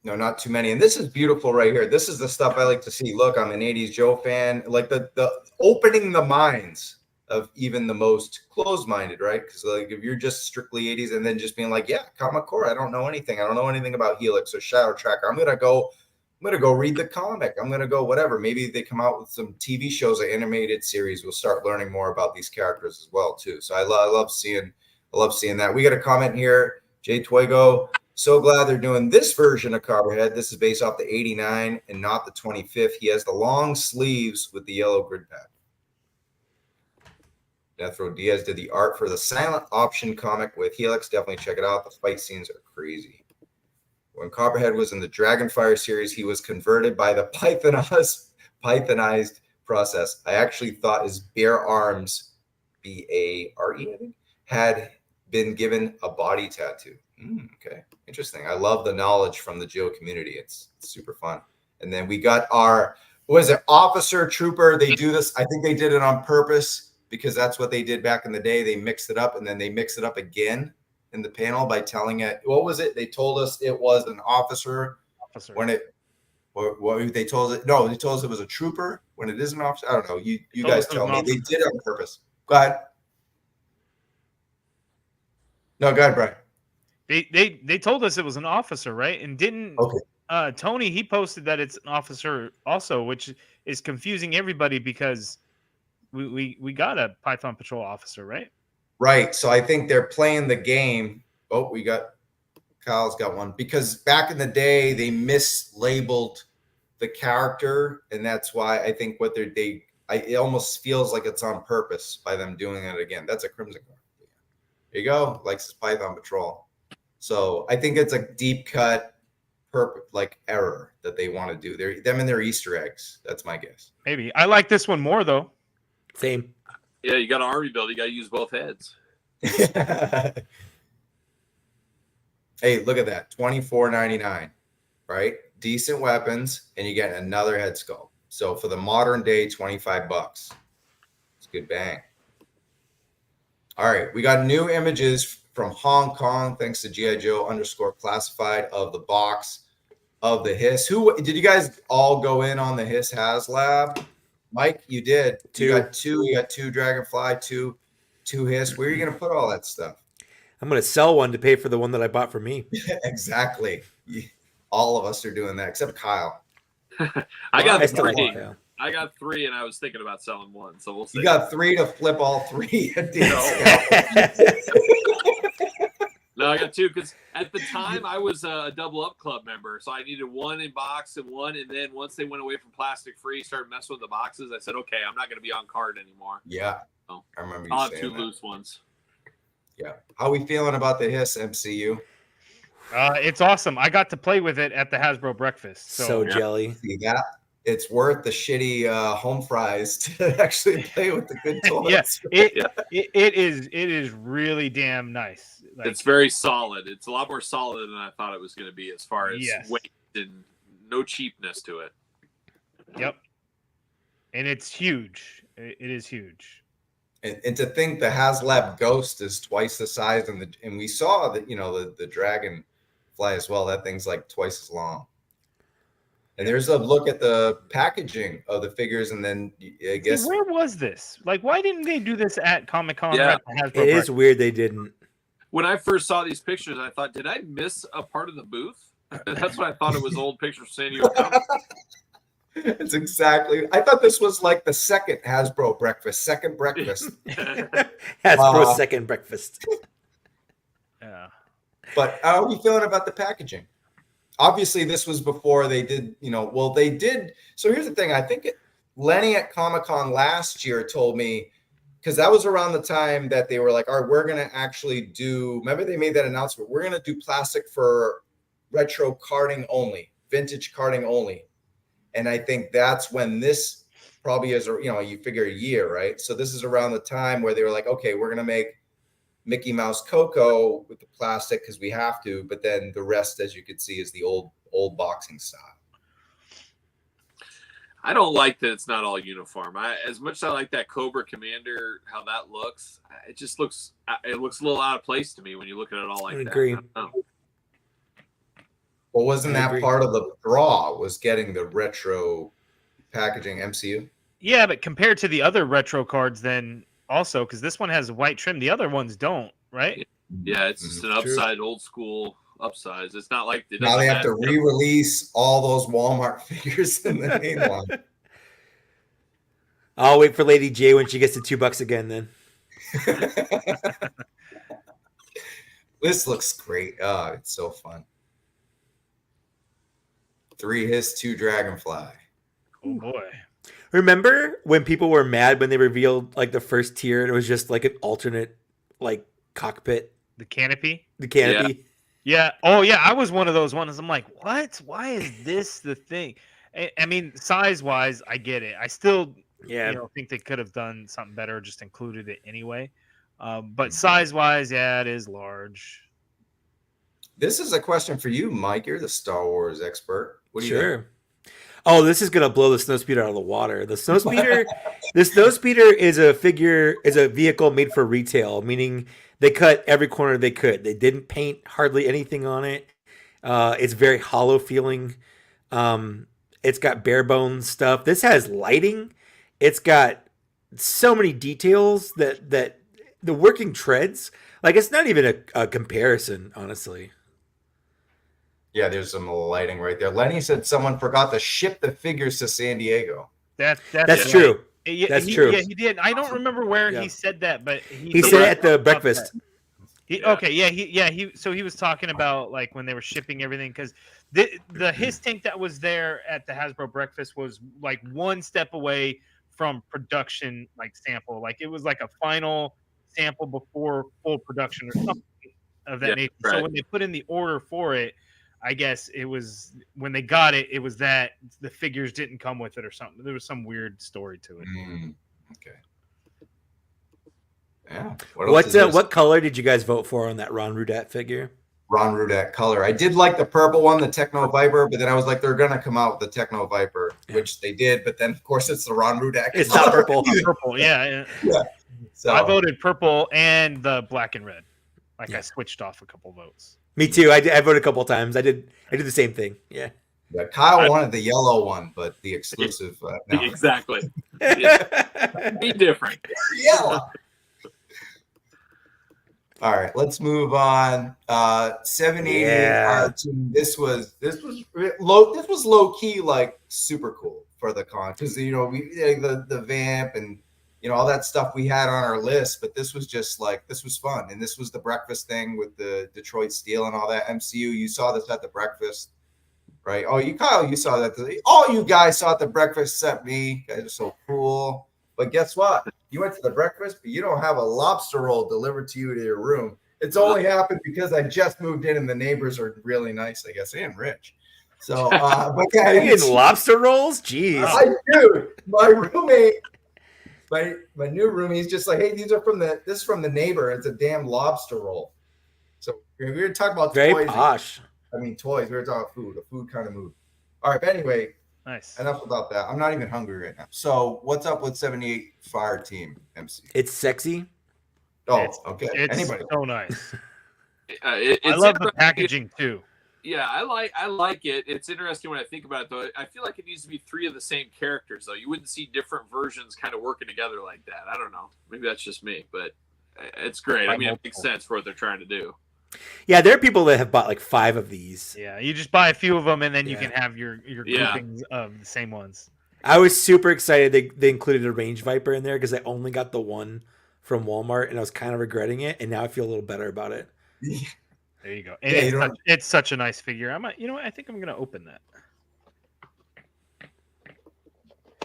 No, not too many. And this is beautiful right here. This is the stuff I like to see. Look, I'm an 80s Joe fan. Like the opening the minds of even the most closed-minded, right? Because like if you're just strictly 80s and then just being like, yeah, Comic Core, I don't know anything. I don't know anything about Helix or Shadow Tracker. I'm gonna go read the comic. I'm gonna go whatever. Maybe they come out with some TV shows or animated series. We'll start learning more about these characters as well too. So I love seeing that. We got a comment here, Jay Twigo. So glad they're doing this version of Copperhead. This is based off the 89 and not the 25th. He has the long sleeves with the yellow grid pad. Death Row Diaz did the art for the silent option comic with Helix. Definitely check it out. The fight scenes are crazy. When Copperhead was in the Dragonfly series, he was converted by the Pythonized process. I actually thought his bare arms, B-A-R-E, I think, had been given a body tattoo. Okay, interesting. I love the knowledge from the Joe community. It's super fun. And then we got our, officer trooper. They do this. I think they did it on purpose because that's what they did back in the day. They mixed it up and then they mixed it up again in the panel by telling it. What was it? They told us it was an officer. When it, what they told it? No, they told us it was a trooper when it is an officer. I don't know. You guys tell me. They did it on purpose. Go ahead. No, go ahead, Brian. They told us it was an officer, right? And didn't Tony, he posted that it's an officer also, which is confusing everybody because we got a Python Patrol officer, right? Right. So I think they're playing the game. Oh, Kyle's got one. Because back in the day, they mislabeled the character. And that's why I think it almost feels like it's on purpose by them doing it again. That's a Crimson Guard. There you go. Likes his Python Patrol. So I think it's a deep cut error that they want to do. Them and their Easter eggs. That's my guess. Maybe. I like this one more though. Same. Yeah, you got an army build. You got to use both heads. Hey, look at that. $24.99, right? Decent weapons, and you get another head sculpt. So for the modern day, $25. good bang. All right, we got new images from Hong Kong, thanks to GI Joe _classified of the box of the Hiss. Who did you guys all go in on the Hiss HasLab? Mike, you did. Two. You got two. You got two Dragonfly, two Hiss. Where are you going to put all that stuff? I'm going to sell one to pay for the one that I bought for me. Exactly. All of us are doing that, except Kyle. I got I still three. want Kyle. I got three, and I was thinking about selling one. So we'll see. You got three to flip all three. No, I got two because at the time I was a Double Up Club member, so I needed one in box and one. And then once they went away from plastic free, started messing with the boxes. I said, okay, I'm not going to be on card anymore. Yeah, so I remember you I'll have saying two that. loose ones. Yeah, how we feeling about the Hiss MCU? It's awesome. I got to play with it at the Hasbro breakfast. So jelly. See that? It's worth the shitty home fries to actually play with the good toys. Yes, it is really damn nice. Like, It's very solid. It's a lot more solid than I thought it was going to be as far as weight and no cheapness to it. Yep. And it's huge. It is huge. And to think the HasLab Ghost is twice the size, and we saw that the Dragonfly as well. That thing's like twice as long. And there's a look at the packaging of the figures, and then I guess where was this? Like, why didn't they do this at Comic-Con? Yeah. Hasbro It is weird they didn't. When I first saw these pictures, I thought, did I miss a part of the booth? That's what I thought it was. Old pictures of San Diego. it's exactly. I thought this was like the second Hasbro second breakfast. Hasbro's second breakfast. Yeah. But how are we feeling about the packaging? Obviously, this was before they did, they did. So here's the thing. I think Lenny at Comic-Con last year told me, because that was around the time that they were like, all right, we're going to actually do, remember they made that announcement, we're going to do plastic for retro carding only, vintage carding only. And I think that's when this probably is, you figure a year, right? So this is around the time where they were like, okay, we're going to make Mickey Mouse Coco with the plastic because we have to, but then the rest, as you could see, is the old boxing style. I don't like that it's not all uniform. As much as I like that Cobra Commander, how that looks, it looks a little out of place to me when you look at it all like that. I agree. Well, wasn't that part of the draw, was getting the retro packaging MCU? Yeah, but compared to the other retro cards, then also, because this one has white trim, the other ones don't, right? Yeah, it's just an upside, old school upsize. It's not like now they have to re-release all those Walmart figures in the main line. I'll wait for Lady J when she gets to $2 again. Then this looks great. Oh, it's so fun. 3 Hiss, 2 Dragonfly. Oh boy. remember when people were mad when they revealed like the first tier? It was just like an alternate like cockpit, The canopy. the canopy. Yeah. Oh, yeah. I was one of those ones. I'm like, what? Why is this the thing? I mean, size wise, I get it. I still, think they could have done something better, or just included it anyway. But size wise, yeah, it is large. This is a question for you, Mike. You're the Star Wars expert. What do you think? Oh, this is gonna blow the snowspeeder out of the water. The snowspeeder, the snowspeeder is a vehicle made for retail, meaning they cut every corner they could. They didn't paint hardly anything on it. It's very hollow feeling. It's got bare bones stuff. This has lighting. It's got so many details that the working treads, like it's not even a comparison, honestly. Yeah, there's some lighting right there. Lenny said someone forgot to ship the figures to San Diego. That's true. Yeah, That's true. Yeah, he did. I don't remember where he said that, but he said it at the breakfast. So he was talking about like when they were shipping everything, because the his tank that was there at the Hasbro breakfast was like one step away from production, like sample. Like it was like a final sample before full production or something of that nature. Right. So when they put in the order for it, I guess it was when they got it, it was that the figures didn't come with it or something. There was some weird story to it. Okay. Yeah. What color did you guys vote for on that Ron Rudett figure? Ron Rudak color. I did like the purple one, the Techno Viper, but then I was like, they're gonna come out with the Techno Viper, which they did. But then, of course, it's the Ron Rudak. It's color. not purple. Purple, yeah. So I voted purple and the black and red. Like I switched off a couple votes. Me too. I voted a couple times. I did the same thing. Yeah. Yeah, Kyle wanted the yellow one, but the exclusive. No. Exactly. Be different. Yellow. All right, let's move on. 788 cartoon. This was low key, like super cool for the con because we the Vamp and all that stuff we had on our list, but this was just like this was fun, and this was the breakfast thing with the Detroit Steel and all that MCU. You saw this at the breakfast, right? Oh, you saw that. All you guys saw at the breakfast except me. You guys are so cool. But guess what? You went to the breakfast, but you don't have a lobster roll delivered to you to your room. It's only happened because I just moved in and the neighbors are really nice, I guess, and rich. So, but yeah, Are you getting lobster rolls? Jeez. I do. My roommate, my new roomie, he's just like, hey, this is from the neighbor. It's a damn lobster roll. So we were talking about Very toys. posh. Toys. We were talking about food, a food kind of mood. All right, but anyway. Nice. Enough about that. I'm not even hungry right now. So, what's up with 78 Fire Team MC? It's sexy. Oh, okay. It's Anybody? so nice. It's I love the packaging too. Yeah, I like it. It's interesting when I think about it, though. I feel like it needs to be 3 of the same characters, though. You wouldn't see different versions kind of working together like that. I don't know. Maybe that's just me, but it's great. I mean, it makes sense for what they're trying to do. Yeah, there are people that have bought like 5 of these. Yeah, you just buy a few of them and then you can have your groupings of the same ones. I was super excited they included a Range Viper in there because I only got the one from Walmart and I was kind of regretting it, and now I feel a little better about it. There you go. And it's such a nice figure. I think I'm gonna open that.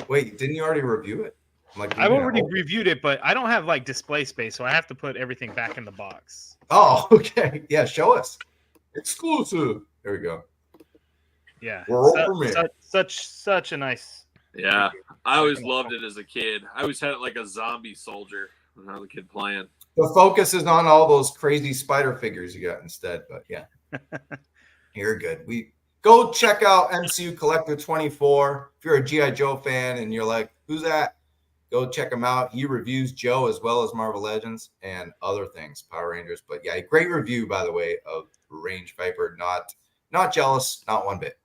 Wait, didn't you already review it? I've already reviewed it, but I don't have like display space, so I have to put everything back in the box. Oh, okay. Yeah, show us. Exclusive. There we go. Yeah. We're Such a nice. Yeah, I always loved it as a kid. I always had it like a zombie soldier when I was a kid playing. The focus is on all those crazy spider figures you got instead, but yeah. You're good. We go check out MCUCollector24. If you're a G.I. Joe fan and you're like, who's that? Go check him out. He reviews Joe as well as Marvel Legends and other things, Power Rangers. But yeah, great review, by the way, of Range Viper. Not jealous, not one bit.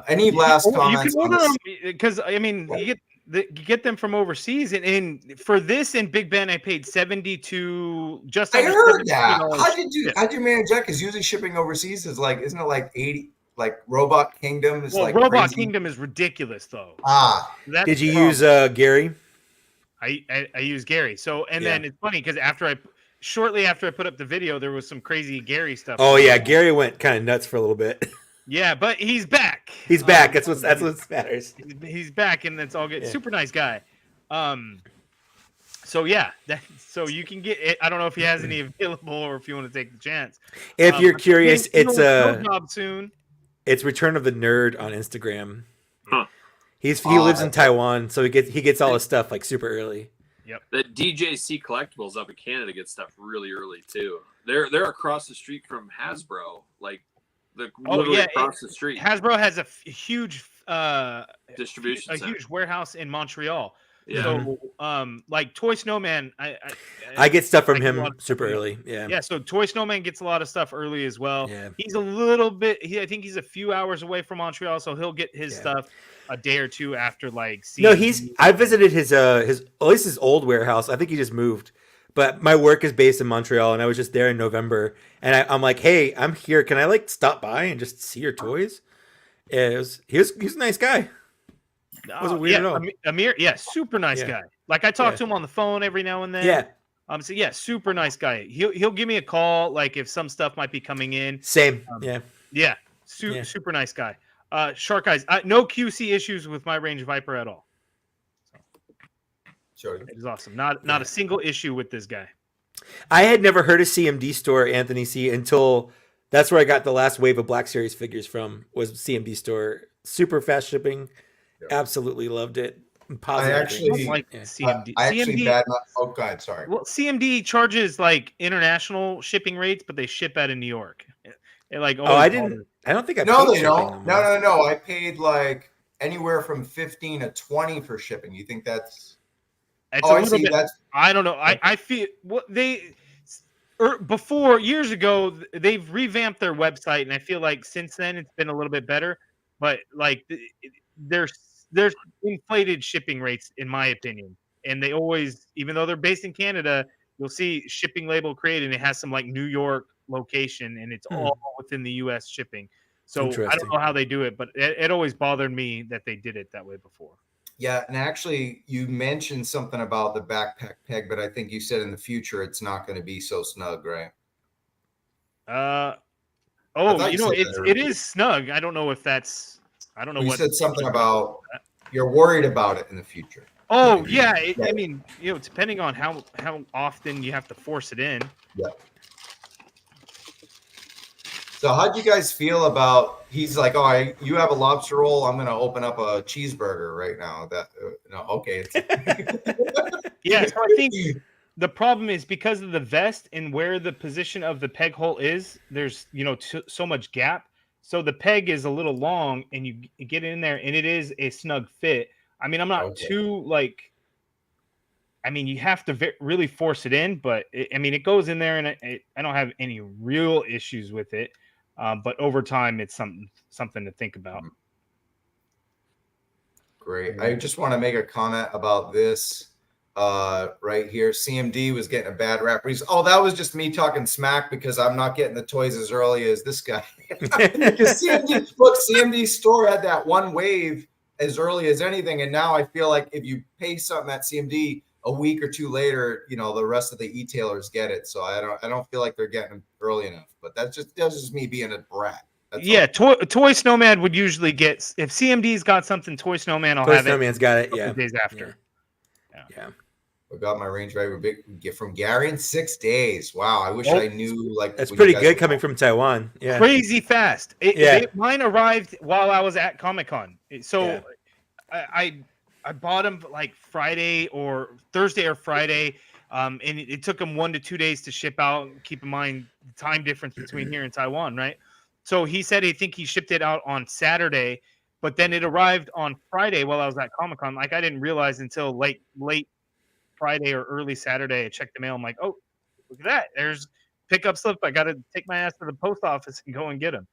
Any last comments? You can order them because you get them from overseas, and for this in Big Ben, I paid $72. Just I heard that. $72. How'd you manage that? Because usually shipping overseas is like, isn't it like 80? Like Robot Kingdom is like Robot crazy. Kingdom is ridiculous though. Did you use Gary? I use Gary. So then it's funny because shortly after I put up the video, there was some crazy Gary stuff. Oh yeah, Gary went kind of nuts for a little bit. Yeah, but he's back. He's back. That's what matters. He's back, and it's all good. Yeah. Super nice guy. So yeah, so you can get it. I don't know if he has any available or if you want to take the chance. If you're curious, it's job soon. It's Return of the Nerd on Instagram. Huh. He lives in Taiwan, so he gets all his stuff like super early. Yep. That DJC Collectibles up in Canada gets stuff really early too. They're across the street from Hasbro, like literally across the street. Hasbro has a huge distribution, a huge warehouse in Montreal. Yeah. So, like Toy Snowman, I get stuff from him super early. Yeah. Yeah. So Toy Snowman gets a lot of stuff early as well. Yeah. He's a little bit. I think he's a few hours away from Montreal, so he'll get his stuff a day or two after. Like, I visited his at least his old warehouse. I think he just moved, but my work is based in Montreal, and I was just there in November, and I'm like, hey, I'm here. Can I like stop by and just see your toys? And he's a nice guy. Wasn't weird at all. Amir, super nice guy. Like I talk to him on the phone every now and then. Yeah. So super nice guy. He'll give me a call like if some stuff might be coming in. Same. Super nice guy. Shark Eyes. No QC issues with my Range Viper at all. Sure. It is awesome. Not a single issue with this guy. I had never heard of CMD Store, Anthony C, until that's where I got the last wave of Black Series figures from, was CMD Store. Super fast shipping. Absolutely loved it. positive I things. actually- Like Yeah. CMD. I actually CMD bad. Oh, God, sorry. Well, CMD charges like international shipping rates, but they ship out of New York. It like Oh, always I didn't. bothers- I don't think I No, paid they shipping don't. on No, mine. no, no. I paid like anywhere from 15 to 20 for shipping. You think that's? It's Oh, a I little see. bit. That's I don't know. I feel what they before years ago they've revamped their website, and I feel like since then it's been a little bit better. But like there's inflated shipping rates in my opinion, and they always, even though they're based in Canada, you'll see shipping label created and it has some like New York location, and it's all within the U.S. shipping. So I Interesting. don't know how they do it, but it always bothered me that they did it that way before. yeah. And actually, you mentioned something about the backpack peg, but I think you said in the future it's not going to be so snug, right? Oh, thought you you know, said that it is snug. I don't know if that's. I don't know You what said something about you're worried about it in the future. Oh yeah, Yeah. I mean, you know, depending on how often you have to force it in. Yeah. So how'd you guys feel about? He's like, oh, you have a lobster roll. I'm going to open up a cheeseburger right now. That no, okay. Yeah, so I think the problem is because of the vest and where the position of the peg hole is. There's so much gap, so the peg is a little long, and you get in there, and it is a snug fit. I mean, I'm not too like. I mean, you have to really force it in, but it goes in there, and I don't have any real issues with it. But over time, it's something to think about. Great. I just want to make a comment about this right here. CMD was getting a bad rap. That was just me talking smack because I'm not getting the toys as early as this guy. Because CMD's store had that one wave as early as anything, and now I feel like if you pay something at CMD a week or two later, the rest of the e-tailers get it. So I don't feel like they're getting them early enough. But that's just me being a brat. Yeah, Toy Snowman would usually get, if CMD's got something, Toy Snowman will Toy have Snowman's got it. a Yeah. couple days after. Yeah. I got my Range Rover get from Gary in 6 days. Wow, I wish I knew. Like That's when pretty you guys good were- coming from Taiwan. Yeah. Crazy fast. Yeah. Mine arrived while I was at Comic-Con. So Yeah. I bought them like Friday or Thursday or Friday. And it took them 1 to 2 days to ship out. Keep in mind the time difference between here and Taiwan, right? So he said he shipped it out on Saturday, but then it arrived on Friday while I was at Comic-Con. Like I didn't realize until late Friday or early Saturday. I checked the mail. I'm like, oh, look at that. There's pickup slip. I got to take my ass to the post office and go and get them.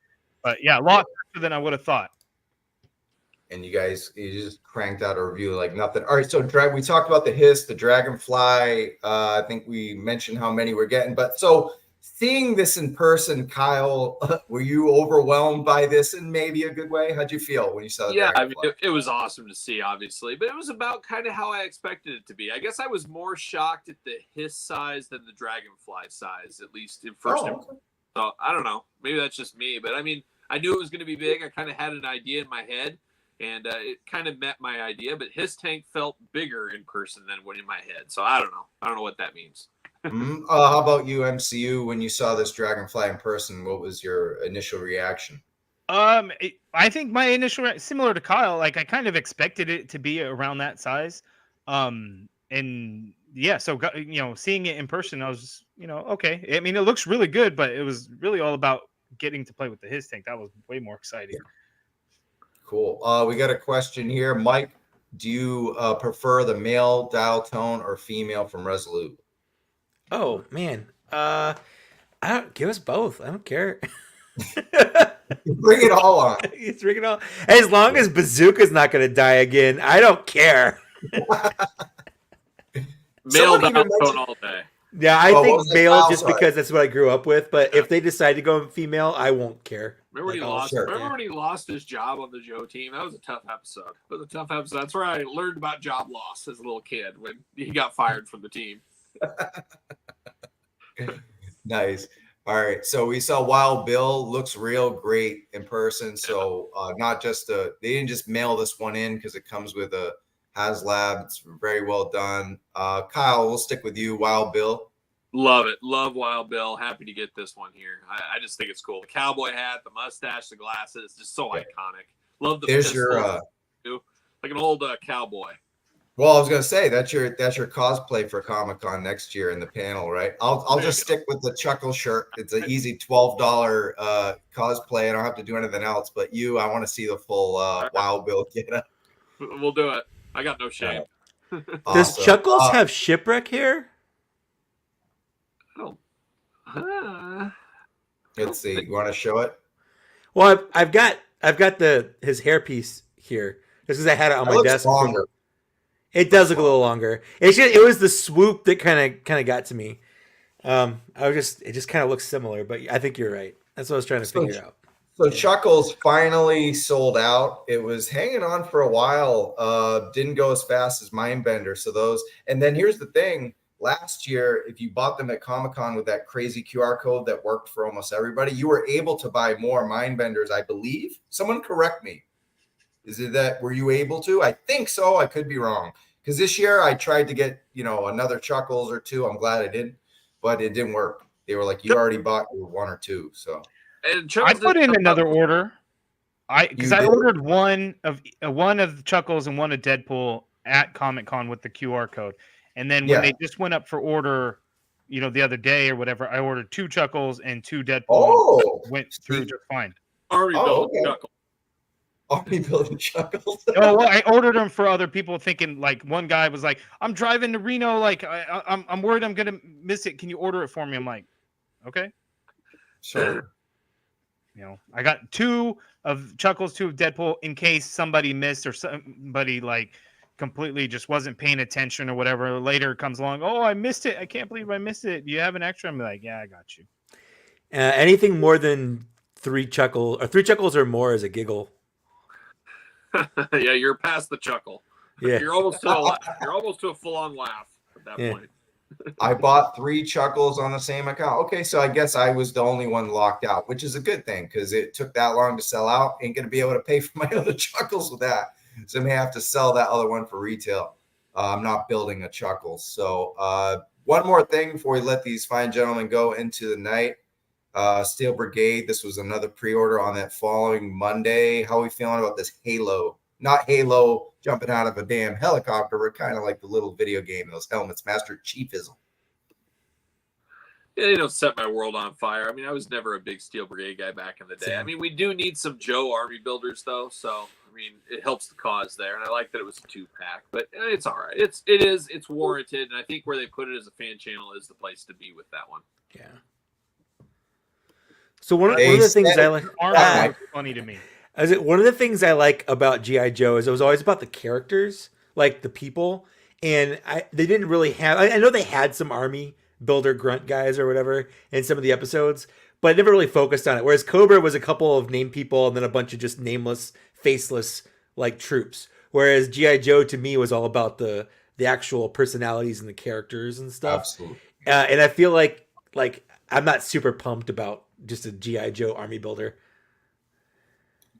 But yeah, a lot faster than I would have thought. And you just cranked out a review like nothing. All right, so we talked about the Hiss, the Dragonfly. I think we mentioned how many we're getting. But so seeing this in person, Kyle, were you overwhelmed by this in maybe a good way? How'd you feel when you saw the Dragonfly? I mean, it was awesome to see, obviously, but it was about kind of how I expected it to be. I guess I was more shocked at the Hiss size than the Dragonfly size, at least in first. So I don't know. Maybe that's just me, but I mean, I knew it was going to be big. I kind of had an idea in my head. And it kind of met my idea, but his tank felt bigger in person than what in my head. So I don't know. I don't know what that means. How about you, MCU? When you saw this Dragonfly in person, what was your initial reaction? I think my initial similar to Kyle. Like I kind of expected it to be around that size. And yeah, so seeing it in person, I was just, okay. I mean, it looks really good, but it was really all about getting to play with the his tank. That was way more exciting. Cool. We got a question here. Mike, do you prefer the male dial tone or female from Resolute? Oh man. I don't give us both. I don't care. Bring it all on. Bring it all. As long as Bazooka's not gonna die again, I don't care. Male dial tone all day. Yeah, I think male just Sorry. because that's what I grew up with. But if they decide to go female, I won't care. Remember when he lost his job on the Joe team? That was a tough episode. It was a tough episode. That's where I learned about job loss as a little kid when he got fired from the team. Nice. All right. So we saw Wild Bill. Looks real great in person. So not just they didn't just mail this one in because it comes with a HasLab. It's very well done. Kyle, we'll stick with you. Wild Bill. Love it. Love Wild Bill. Happy to get this one here. I just think it's cool. The cowboy hat, the mustache, the glasses, just so iconic. Love the There's pistol, your too. Like an old cowboy. Well, I was gonna say that's your cosplay for Comic-Con next year in the panel, right? I'll just stick with the Chuckle shirt. It's an easy $12 cosplay. I don't have to do anything else. But I want to see the full WoW build. We'll do it. I got no shame. Does Awesome. Chuckles have shipwreck hair? Oh. Let's see. You want to show it? Well, I've got his hairpiece here. This is I had it on It my looks desk. longer. It does look a little longer. It was the swoop that kind of got to me. It just kind of looks similar, but I think you're right. That's what I was trying to figure out. So Chuckles finally sold out. It was hanging on for a while. Didn't go as fast as Mindbender. So and then here's the thing. Last year, if you bought them at Comic-Con with that crazy QR code that worked for almost everybody, you were able to buy more Mindbenders, I believe. Someone correct me. Were you able to? I think so. I could be wrong. Because this year I tried to get, another Chuckles or two. I'm glad I didn't, but it didn't work. They were like, you already bought your one or two. So I put in another order. I ordered one of Chuckles and one of Deadpool at Comic-Con with the QR code. And then when they just went up for order, the other day or whatever, I ordered 2 Chuckles and 2 Deadpool. Oh, went through just fine. Army building Chuckles. Army building Chuckles. Oh, well, I ordered them for other people, thinking like one guy was like, "I'm driving to Reno, like I'm worried I'm gonna miss it. Can you order it for me?" I'm like, "Okay, sure." I got 2 of Chuckles, 2 of Deadpool in case somebody missed or somebody like completely just wasn't paying attention or whatever. Later comes along, oh, I missed it. I can't believe I missed it. Do you have an extra? I'm like, yeah, I got you. Anything more than 3 Chuckles or more is a giggle. Yeah, you're past the chuckle. Yeah, you're almost to a full-on laugh at that point. I bought 3 Chuckles on the same account. Okay, so I guess I was the only one locked out, which is a good thing because it took that long to sell out. Ain't gonna be able to pay for my other Chuckles with that, so I may have to sell that other one for retail. I'm not building a Chuckles. So one more thing before we let these fine gentlemen go into the night. Steel Brigade. This was another pre-order on that following Monday. How are we feeling about this Halo? Not Halo jumping out of a damn helicopter, but kind of like the little video game, those helmets, Master Chiefism. Yeah, they don't set my world on fire. I mean, I was never a big Steel Brigade guy back in the day. I mean, we do need some Joe Army builders, though. So, I mean, it helps the cause there. And I like that it was a 2-pack, but it's all right. It's warranted. And I think where they put it as a fan channel is the place to be with that one. Yeah. So one of the things I like funny to me. One of the things I like about G.I. Joe is it was always about the characters, like the people, and they didn't really have. I know they had some army builder grunt guys or whatever in some of the episodes, but I never really focused on it. Whereas Cobra was a couple of named people and then a bunch of just nameless, faceless like troops. Whereas G.I. Joe to me was all about the actual personalities and the characters and stuff. Absolutely. And I feel like I'm not super pumped about just a G.I. Joe army builder.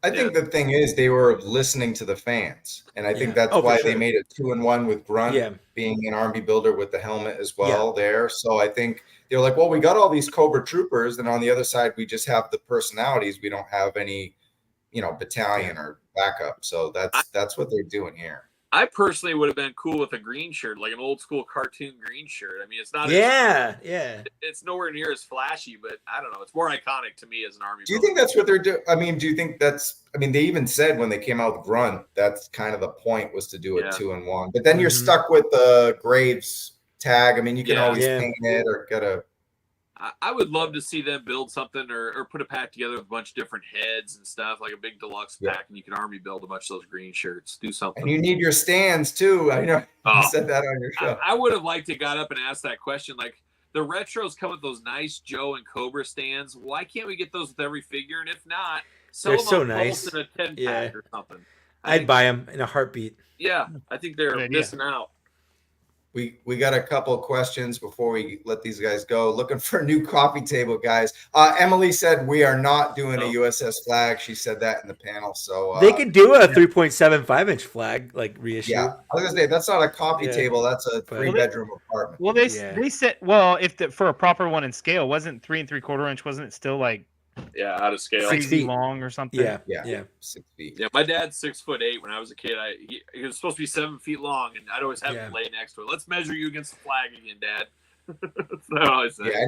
I think the thing is they were listening to the fans. And I think that's why they made it 2-in-1 with Grunt being an army builder with the helmet as well there. So I think they're like, well, we got all these Cobra troopers. And on the other side, we just have the personalities. We don't have any, battalion or backup. So that's what they're doing here. I personally would have been cool with a green shirt, like an old school cartoon green shirt. I mean, it's not. It's nowhere near as flashy, but I don't know. It's more iconic to me as an army. Do you think that's what they're doing? I mean, do you think they even said when they came out with Grunt, that's kind of the point was to do it 2-in-1. But then you're stuck with the Graves tag. I mean, you can always paint it or get a. I would love to see them build something or put a pack together with a bunch of different heads and stuff, like a big deluxe pack, and you can army build a bunch of those green shirts. Do something. And you need your stands too. I know you said that on your show. I would have liked to got up and asked that question. Like the retros come with those nice Joe and Cobra stands. Why can't we get those with every figure? And if not, they're so nice in a 10-pack or something. I'd buy them in a heartbeat. Yeah, I think they're missing out. We got a couple of questions before we let these guys go. Looking for a new coffee table, guys. Emily said we are not doing a USS flag. She said that in the panel. So they could do a 3.75-inch flag, like reissue. Yeah, I was gonna say that's not a coffee table. That's a 3-bedroom apartment. Well, they said, for a proper one in scale, wasn't 3 3/4 inch? Wasn't it still like Yeah, out of scale. 6 crazy feet. long or something. Yeah. 6 feet. Yeah, my dad's 6'8". When I was a kid, he was supposed to be 7 feet long, and I'd always have him lay next to it. Let's measure you against the flag again, Dad. That's what I always say. Yeah.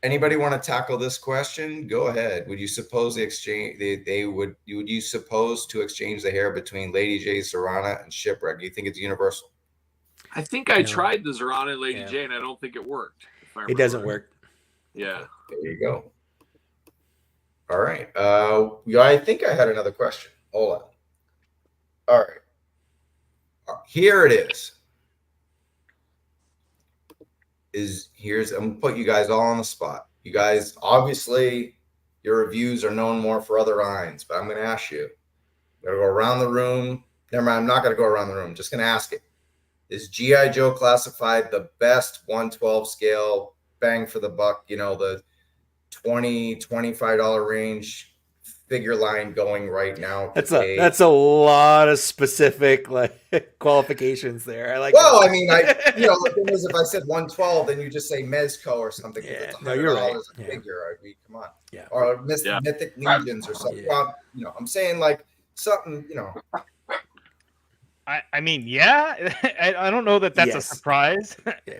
Anybody want to tackle this question? Go ahead. Would you suppose would you suppose to exchange the hair between Lady J, Serana, and Shipwreck? Do you think it's universal? I think I tried the Zorana and Lady Yeah. J, and I don't think it worked. It doesn't work. Yeah. There you go. All right. Yeah, I think I had another question. Hold on. All right. Here it is. I'm gonna put you guys all on the spot. You guys, obviously, your reviews are known more for other lines, but I'm gonna ask you. I'm gonna go around the room. Never mind, I'm not gonna go around the room. I'm just gonna ask it. Is G.I. Joe classified the best 112 scale bang for the buck? You know, the $20-$25 range figure line going right now. That's a lot of specific qualifications there. I like. Well, that. I mean, the thing is, if I said 112, then you just say Mezco or something. Yeah, It's no, you're right. a figure. I mean, come on. Yeah. Or Mythic Legions or something. Yeah. Well, I'm saying like something. I mean, yeah. I don't know that that's a surprise. Yeah.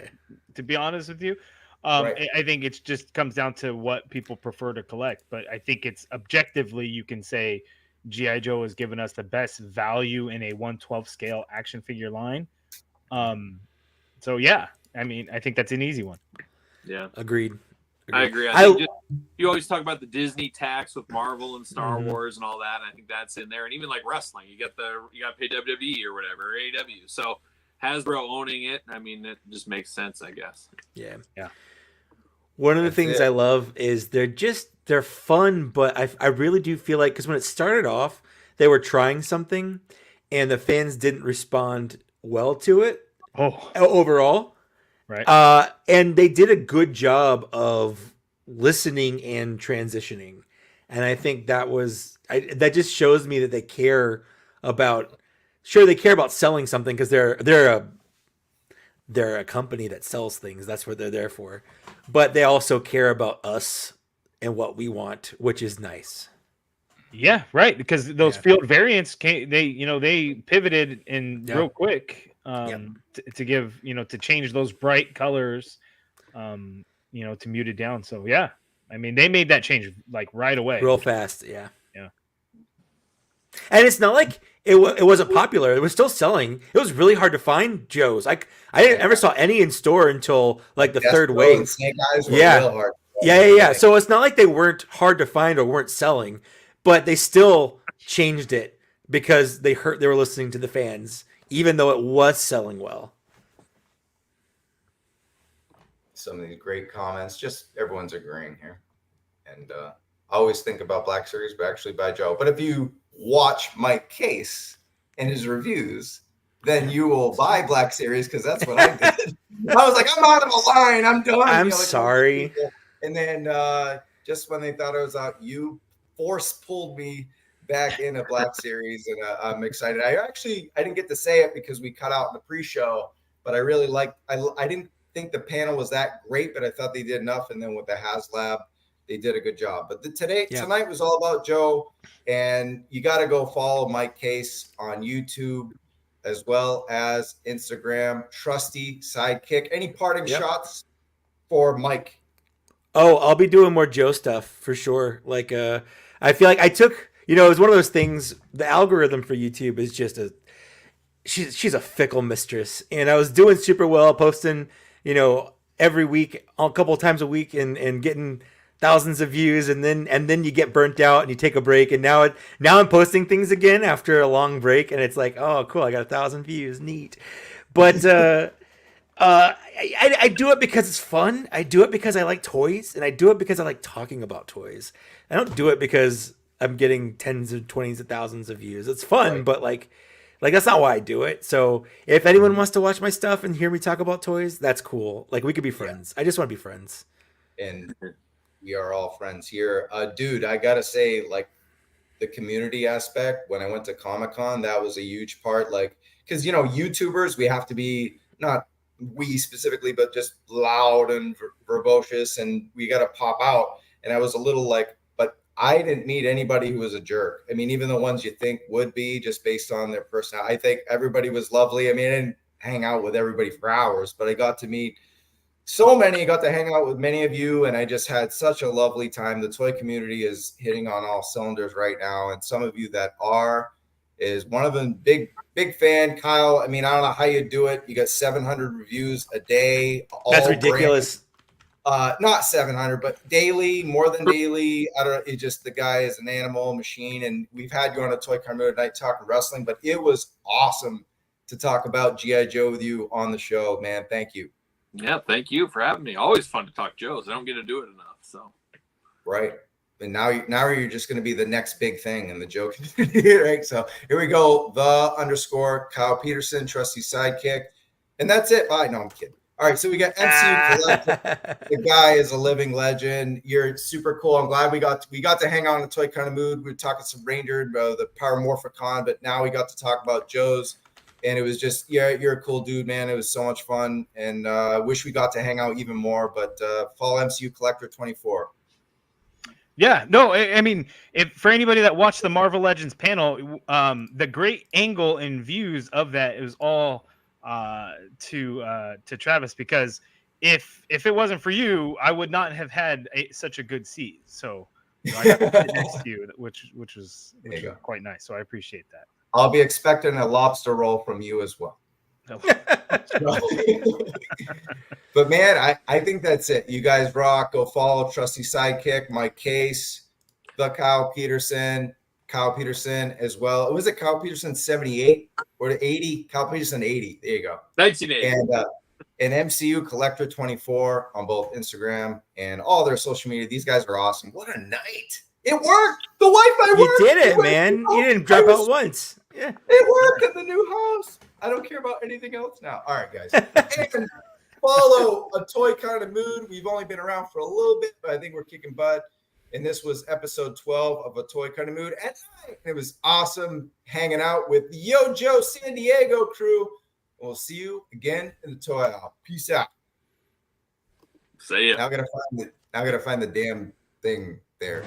To be honest with you. Right. I think it just comes down to what people prefer to collect, but I think it's objectively you can say G.I. Joe has given us the best value in a 112 scale action figure line. So yeah, I mean, I think that's an easy one. Yeah, Agreed. I agree. You always talk about the Disney tax with Marvel and Star Wars and all that, and I think that's in there. And even like wrestling, you got to pay WWE or whatever, or AEW. So Hasbro owning it, I mean, it just makes sense, I guess. Yeah. Yeah. One of the things I love is they're fun, but I really do feel like, because when it started off, they were trying something and the fans didn't respond well to it overall. Right. And they did a good job of listening and transitioning. And I think that just shows me that they care about, they care about selling something because they're a company that sells things. That's what they're there for. But they also care about us and what we want, which is nice. Yeah, right. Because those field variants they pivoted real quick to give, to change those bright colors, to mute it down. So yeah, I mean, they made that change like right away. Real fast. Yeah. Yeah. And it's not like it wasn't popular. It was still selling. It was really hard to find Joes. I didn't ever saw any in store until like the third wave. Snake Eyes were real hard. Yeah. So it's not like they weren't hard to find or weren't selling, but they still changed it because they were listening to the fans, even though it was selling well. Some of these great comments. Just everyone's agreeing here, and I always think about Black Series, but actually by Joe. But if you watch Mike Kaess and his reviews, then you will buy Black Series, because that's what I did. I was like, I'm out of the line. I'm done. I'm sorry. And then just when they thought I was out, you force pulled me back in a Black Series, and I'm excited. I didn't get to say it because we cut out in the pre-show, but I really liked. I didn't think the panel was that great, but I thought they did enough. And then with the HasLab, they did a good job. But tonight was all about Joe, and you got to go follow Mike Kaess on YouTube as well as Instagram. Trusty Sidekick. Any parting shots for Mike? Oh, I'll be doing more Joe stuff for sure. Like, I feel like I took, it was one of those things. The algorithm for YouTube is just she's a fickle mistress, and I was doing super well, posting, every week, a couple of times a week, and getting thousands of views, and then you get burnt out and you take a break, and now I'm posting things again after a long break, and it's like, oh cool, I got 1,000 views, neat. But I do it because it's fun. I do it because I like toys, and I do it because I like talking about toys. I don't do it because I'm getting tens of 20s of thousands of views. It's fun, but like that's not why I do it. So if anyone wants to watch my stuff and hear me talk about toys, that's cool. Like, we could be friends. I just want to be friends. And we are all friends here. Dude, I got to say, like, the community aspect, when I went to Comic-Con, that was a huge part. Like, because, YouTubers, we have to be, not we specifically, but just loud and verbose, and we got to pop out. And I was a little like, but I didn't meet anybody who was a jerk. I mean, even the ones you think would be just based on their personality. I think everybody was lovely. I mean, I didn't hang out with everybody for hours, but I got to meet so many, got to hang out with many of you, and I just had such a lovely time. The toy community is hitting on all cylinders right now, and some of you that is one of them. Big fan, Kyle. I mean, I don't know how you do it. You got 700 reviews a day. That's ridiculous. Not 700, but daily, more than daily. I don't know. It just, the guy is an animal machine, and we've had you on a Toy Car Mood Night talking wrestling, but it was awesome to talk about G.I. Joe with you on the show, man. Thank you. Yeah, thank you for having me. Always fun to talk Joes. I don't get to do it enough. So right. And now you're just going to be the next big thing in the Joe community, right? So here we go. _ Kyle Peterson, trusty sidekick. And that's it. Bye. No, I'm kidding. All right. So we got MCUCollector. The guy is a living legend. You're super cool. I'm glad we got to hang out in the Toy Kind of Mood. We were talking some Ranger, the Paramorphicon, but now we got to talk about Joe's. And it was just, yeah, you're a cool dude, man. It was so much fun. And I wish we got to hang out even more, but follow MCUCollector24. Yeah, no, I mean, for anybody that watched the Marvel Legends panel, the great angle and views of that is all to Travis, because if it wasn't for you, I would not have had such a good seat. So I got to sit next to you, which was quite nice. So I appreciate that. I'll be expecting a lobster roll from you as well. But man, I think that's it. You guys rock. Go follow trusty sidekick, Mike Kaess, the Kyle Peterson as well. Was it Kyle Peterson 78 or 80? Kyle Peterson 80. There you go. 1980. And MCUCollector24 on both Instagram and all their social media. These guys are awesome. What a night. It worked. The Wi-Fi worked. You did it, man. You didn't drop out once. Yeah. It worked at the new house. I don't care about anything else now. All right, guys. And follow A Toy Kind of Mood. We've only been around for a little bit, but I think we're kicking butt. And this was episode 12 of A Toy Kind of Mood. And it was awesome hanging out with the Yo Joe San Diego crew. We'll see you again in the toy aisle. Peace out. See ya. Now I gotta find the damn thing there.